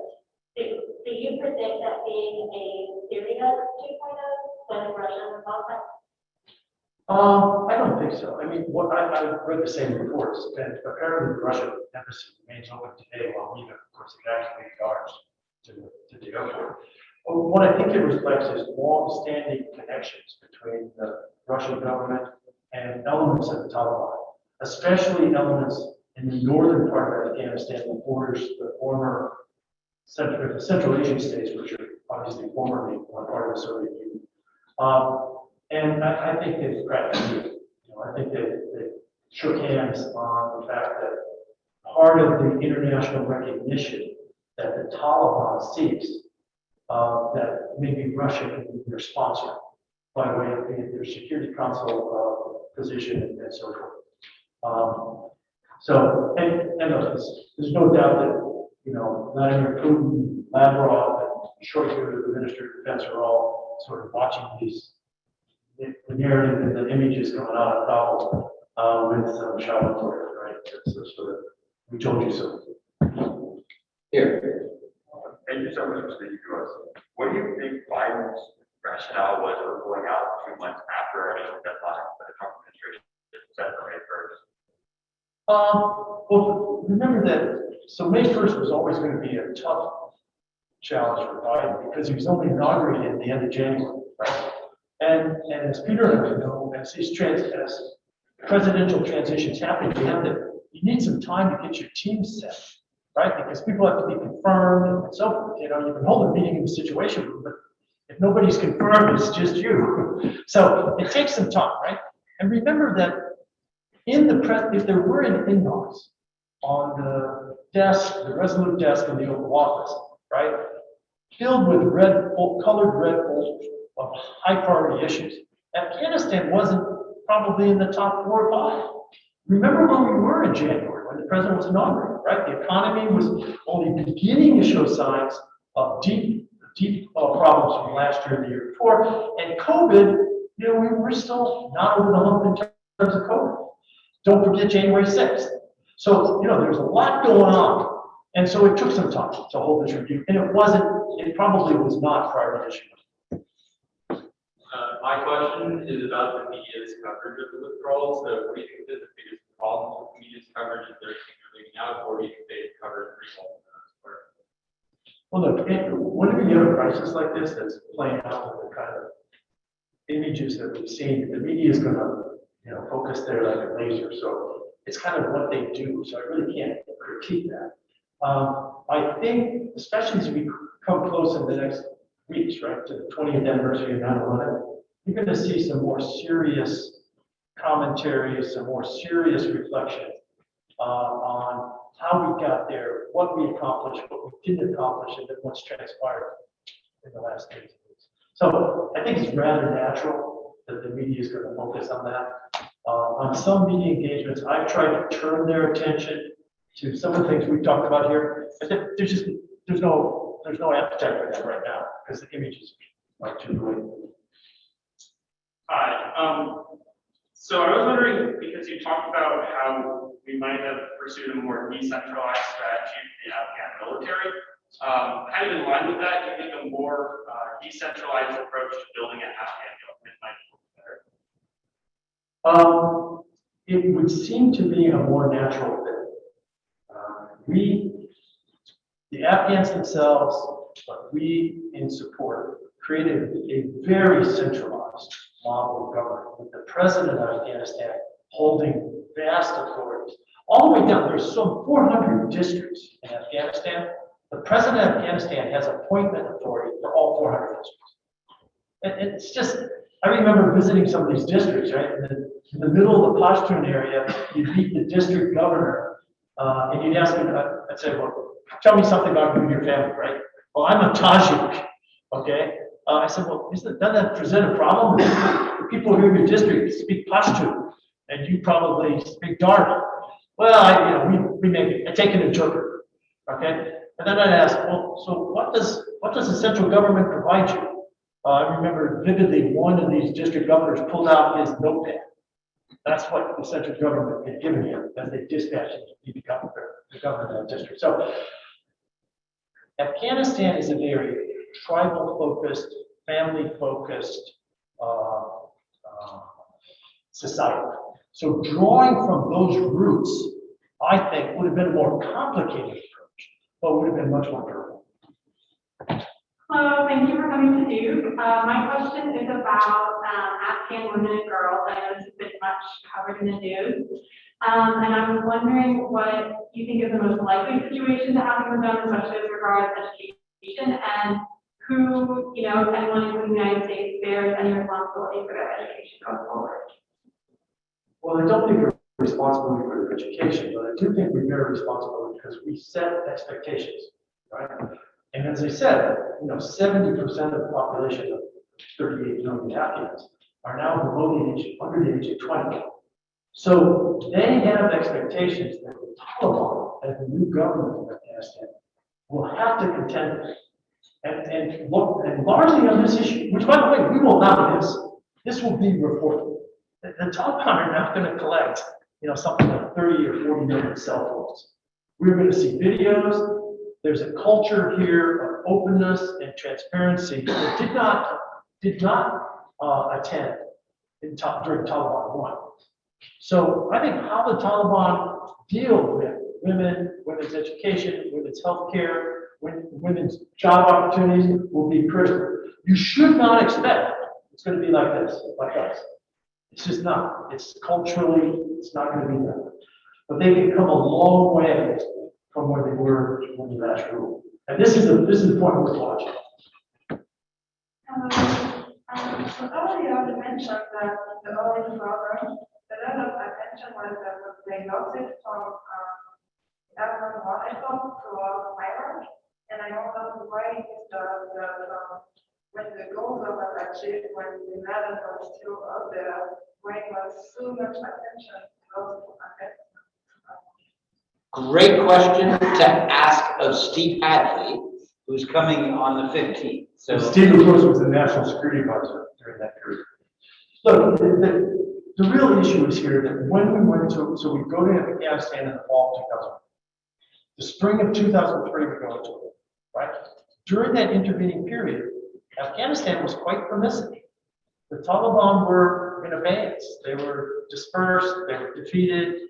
do you predict that being a Syria 2.0 with Russia's involvement? I don't think so. I mean, what I read the same reports, and apparently the Russian embassy remains open today, while we have, of course, evacuated ours to the airport. But what I think it reflects is long-standing connections between the Russian government and elements of the Taliban, especially elements in the northern part of Afghanistan that borders the former Central Asian states, which are obviously formerly one part of the Soviet Union. And I think they've cracked the deal. I think they shook hands on the fact that part of the international recognition that the Taliban seeks, that maybe Russia can be their sponsor by way of being their Security Council position and so forth. And there's no doubt that, Vladimir Putin, Lavrov, and Shoigu, the Minister of Defense, are all sort of watching the narrative and the images coming out of Kabul with Charlotte, right? So sort of, we told you so. Here. Thank you so much for speaking to us. What do you think Biden's rationale was for pulling out 2 months after our initial deadline for the Trump administration set for May 1st? Well, remember that, so May 1st was always going to be a tough challenge for Biden because he was only inaugurated at the end of January, right? And as Peter and I know, as presidential transitions happen, you need some time to get your team set, right? Because people have to be confirmed and so forth. You can hold a meeting in the Situation Room, but if nobody's confirmed, it's just you. So it takes some time, right? And remember that if there were an inbox on the desk, the Resolute desk in the Oval Office, right, filled with colored red folders of high priority issues, Afghanistan wasn't probably in the top 4 or 5. Remember when we were in January, when the president was inaugurated, right? The economy was only beginning to show signs of deep problems from last year and the year before. And COVID, we were still not over the hump in terms of COVID. Don't forget January 6th. So, there's a lot going on. And so it took some time to hold this review. And it probably was not prior to this year. My question is about the media's coverage of the withdrawal. So what do you think is the biggest problem with the media's coverage? Is there things you're leaving out, or do you think they covered pretty well? Well, look, whenever you have a crisis like this that's playing out with the kind of images that we've seen, the media is going to, focus there like a laser. So it's kind of what they do. So I really can't critique that. I think, especially as we come close in the next weeks, right, to the 20th anniversary of 9/11, you're going to see some more serious commentary, some more serious reflection on how we got there, what we accomplished, what we didn't accomplish, and then what's transpired in the last days. So I think it's rather natural that the media is going to focus on that. On some media engagements, I've tried to turn their attention to some of the things we've talked about here. I think there's no appetite for that right now because the images are too great. Hi. So I was wondering, because you talked about how we might have pursued a more decentralized strategy for the Afghan military. Kind of in line with that, do you think a more decentralized approach to building an Afghan government might work better? It would seem to be a more natural fit. The Afghans themselves, but we in support, created a very centralized model of government with the president of Afghanistan holding vast authorities. All the way down, there's some 400 districts in Afghanistan. The president of Afghanistan has appointment authority for all 400 districts. And it's just, I remember visiting some of these districts, right? In the middle of the Pashtun area, you'd meet the district governor, and you'd ask him, I'd say, well, tell me something about you and your family, right? Well, I'm a Tajik. Okay, I said, well, doesn't that present a problem? The people here in your district speak Pashto, and you probably speak Dark. Well, we I take an interpreter, okay? And then I'd ask, well, so what does the central government provide you? I remember vividly, one of these district governors pulled out his notepad. That's what the central government had given him as they dispatched him to be the governor of that district. So Afghanistan is a very tribal-focused, family-focused society. So drawing from those roots, I think, would have been a more complicated approach, but would have been much more durable. Hello, thank you for coming to Duke. My question is about Afghan women and girls. I know this has been much covered in the news. And I was wondering what you think is the most likely situation to happen with them, especially as regards education, and who, if anyone in the United States bears any responsibility for their education going forward. Well, I don't think we're responsible for their education, but I do think we bear responsibility because we set expectations, right? And as I said, 70% of the population of 38 million Afghans are now under the age of 20. So they have expectations that the Taliban, as the new government of Afghanistan, will have to contend with. And largely on this issue, which by the way, we will not miss, this will be reported. The Taliban are not going to collect, something like 30 or 40 million cell phones. We're going to see videos. There's a culture here of openness and transparency that did not attend during Taliban 1. So I think how the Taliban deal with women's education, women's healthcare, women's job opportunities will be critical. You should not expect it's going to be like this, like us. It's just not. It's culturally, it's not going to be that. But they can come a long way from where they were when you last ruled. And this is the point we're watching. So earlier you mentioned that in the early program, the level of attention was they lost it from Afghan monitor to Iraq. And I wonder why is when the goals were achieved, when the level was still up there, why was so much attention lost to Afghanistan? Great question to ask of Steve Hadley, who's coming on the 15th. So Steve, of course, was the national security advisor during that period. Look, the real issue is here that when we went to, so we go to Afghanistan in the fall of 2000. The spring of 2003, we go into it, right? During that intervening period, Afghanistan was quite permissive. The Taliban were in abeyance. They were dispersed, they were defeated,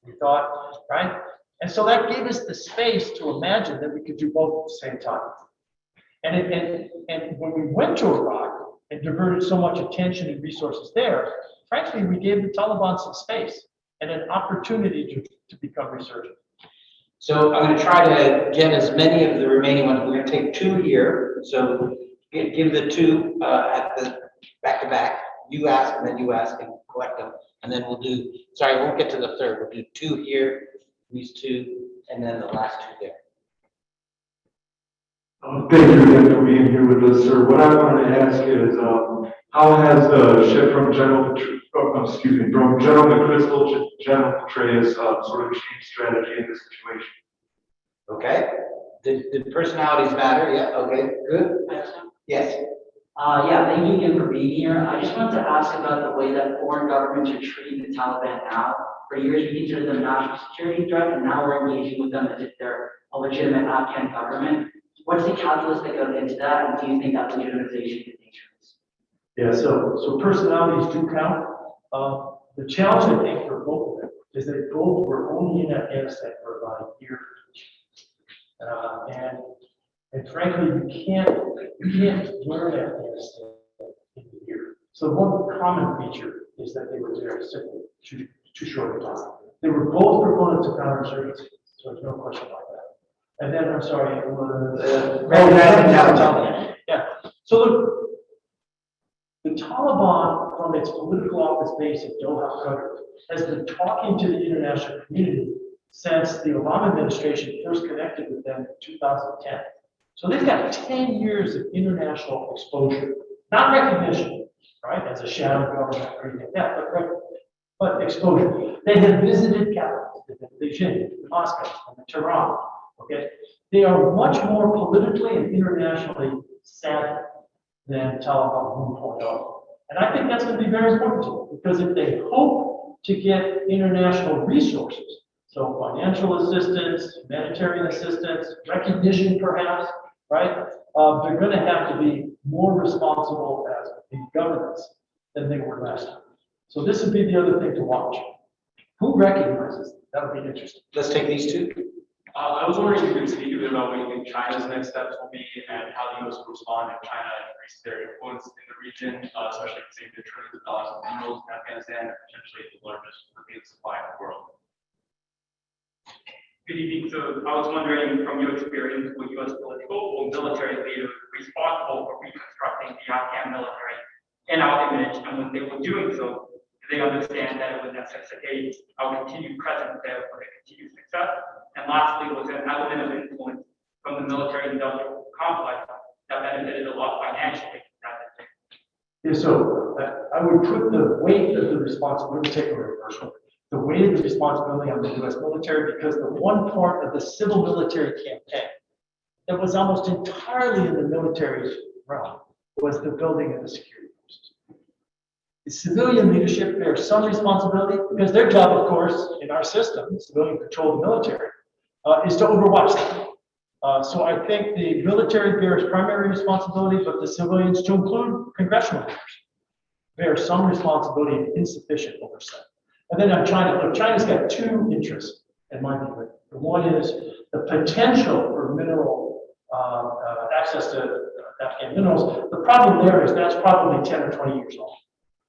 we thought, right? And so that gave us the space to imagine that we could do both at the same time. And when we went to Iraq and diverted so much attention and resources there, frankly, we gave the Taliban some space and an opportunity to become resurgent. So I'm going to try to get as many of the remaining ones. We're going to take two here. So give the two at the back to back. You ask and then you ask and collect them. And then we'll do, sorry, I won't get to the third. We'll do two here, these two, and then the last two there. Thank you again for being here with us, sir. What I wanted to ask is, how has the shift from General McChrystal to General Petraeus sort of changed strategy in this situation? Okay. Did personalities matter? Yeah. Okay. Good. Yes. Yeah, thank you again for being here. I just wanted to ask about the way that foreign governments are treating the Taliban now. For years, we considered them a national security threat, and now we're engaging with them as if they're a legitimate Afghan government. What's the calculus that goes into that, and do you think that legitimization is dangerous? Yeah, so personalities do count. The challenge, I think, for both of them is that both were only in Afghanistan for about a year. And frankly, you can't learn Afghanistan in a year. So one common feature is that they were there simply too short a time. They were both proponents of counterinsurgency, so there's no question about that. And then, I'm sorry, it was yeah. So the Taliban, from its political office base at Doha, Qatar, has been talking to the international community since the Obama administration first connected with them in 2010. So they've got 10 years of international exposure, not recognition, right, as a shadow government or anything like that, but exposure. They have visited capitals, they've been to Beijing, Moscow, and Tehran, okay? They are much more politically and internationally savvy than Taliban 1.0. And I think that's going to be very important to them, because if they hope to get international resources, so financial assistance, humanitarian assistance, recognition perhaps, right? They're going to have to be more responsible as the governments than they were last time. So this would be the other thing to watch. Who recognizes them? That would be interesting. Let's take these two. I was wondering if you could speak a bit about what you think China's next steps will be and how the US will respond if China increases their influence in the region, especially considering the trillions of dollars of minerals in Afghanistan and potentially the largest lithium supply in the world. Good evening. So I was wondering, from your experience with U.S. political or military leaders responsible for reconstructing the Afghan military in our image, and when they were doing so, do they understand that it would necessitate our continued presence there for their continued success? And lastly, was there an element of influence from the military-industrial complex that benefited a lot financially? Yeah, so I would put the weight of the responsibility, take a reversal. The weight of the responsibility on the U.S. military, because the one part of the civil military campaign that was almost entirely in the military realm was the building of the security forces. The civilian leadership bears some responsibility, because their job, of course, in our system, civilian control of the military, is to overwatch them. So I think the military bears primary responsibility, but the civilians, to include congressional leaders, bear some responsibility and insufficient oversight. And then on China, look, China's got two interests, in my view. The one is the potential for mineral access to Afghan minerals. The problem there is that's probably 10 or 20 years old.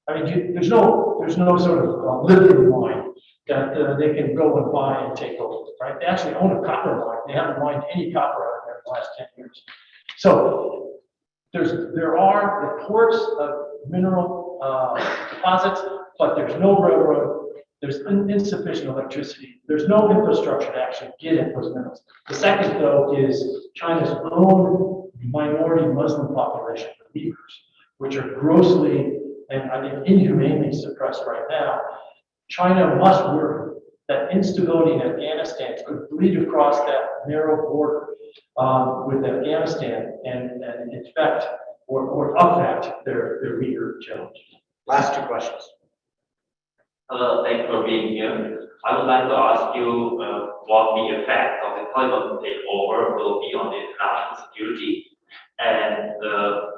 I mean, there's no sort of lithium mine that they can go and buy and take over, right? They actually own a copper mine. They haven't mined any copper out of there in the last 10 years. So there are reports of mineral deposits, but there's no railroad. There's insufficient electricity. There's no infrastructure to actually get at those minerals. The second, though, is China's own minority Muslim population, the Uyghurs, which are grossly and I think inhumanely suppressed right now. China must worry that instability in Afghanistan could bleed across that narrow border with Afghanistan and infect or affect their Uyghur challenge. Last two questions. Hello, thanks for being here. I would like to ask you what the effect of the Taliban takeover will be on the international security, and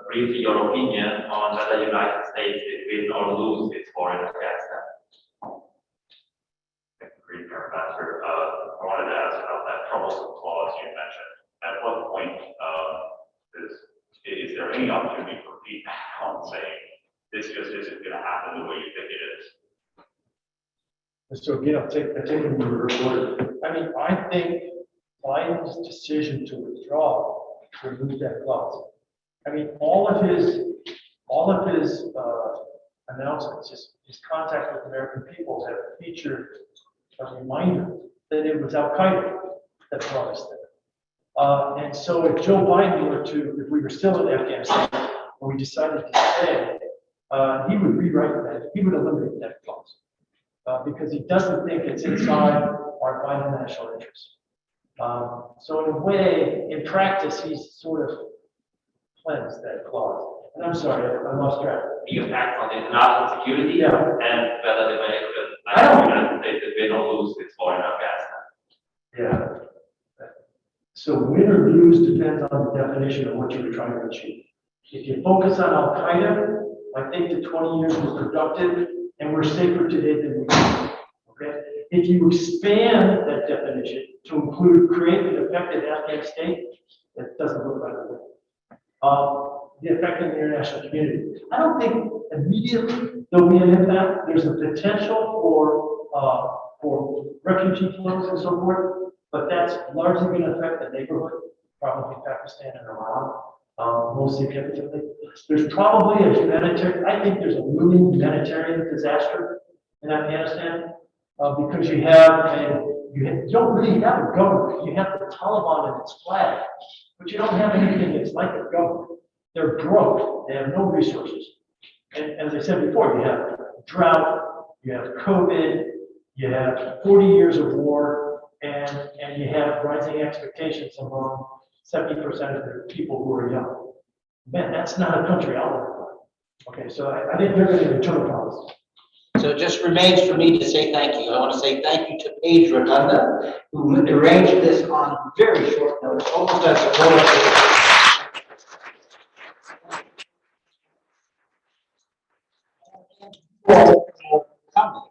briefly your opinion on whether the United States will win or lose its war in Afghanistan. Great, Ambassador. I wanted to ask about that troublesome clause you mentioned. At what point is there any opportunity for feedback on saying this just isn't going to happen the way you think it is? So again, I'll take it in reverse order. I mean, I think Biden's decision to withdraw remove that clause. I mean, all of his announcements, his contact with American people have featured a reminder that it was Al Qaeda that brought us there. And so if Joe Biden were if we were still in Afghanistan, or we decided to stay, he would rewrite that. He would eliminate that clause. Because he doesn't think it's inside our vital national interests. So in a way, in practice, he's sort of cleansed that clause. And I'm sorry, I lost track. The impact on the international security, Yeah. and whether the United States will win or lose its war in Afghanistan. Yeah. So win or lose depends on the definition of what you were trying to achieve. If you focus on Al Qaeda, I think the 20 years was productive, and we're safer today than we were. Okay? If you expand that definition to include create an effective Afghan state, that doesn't look like it. The effect in the international community. I don't think immediately there'll be an impact. There's a potential for refugee flows and so forth, but that's largely going to affect the neighborhood, probably Pakistan and Iran. Most significantly. There's probably a humanitarian, I think there's a looming humanitarian disaster in Afghanistan because you don't really have a government. You have the Taliban and its flag, but you don't have anything that's like a government. They're broke, they have no resources. And as I said before, you have drought, you have COVID, you have 40 years of war, and you have rising expectations among 70% of the people who are young. Man, that's not a country I want to run. Okay, so I think they're going to turn policy. So it just remains for me to say thank you. I want to say thank you to Paige Rotunda, who arranged this on very short notice, almost as a roller. Coming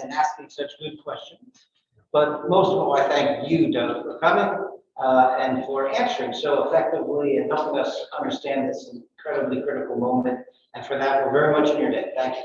and asking such good questions. But most of all, I thank you, Doug, for coming and for answering so effectively and helping us understand this incredibly critical moment. And for that, we're very much in your debt. Thank you.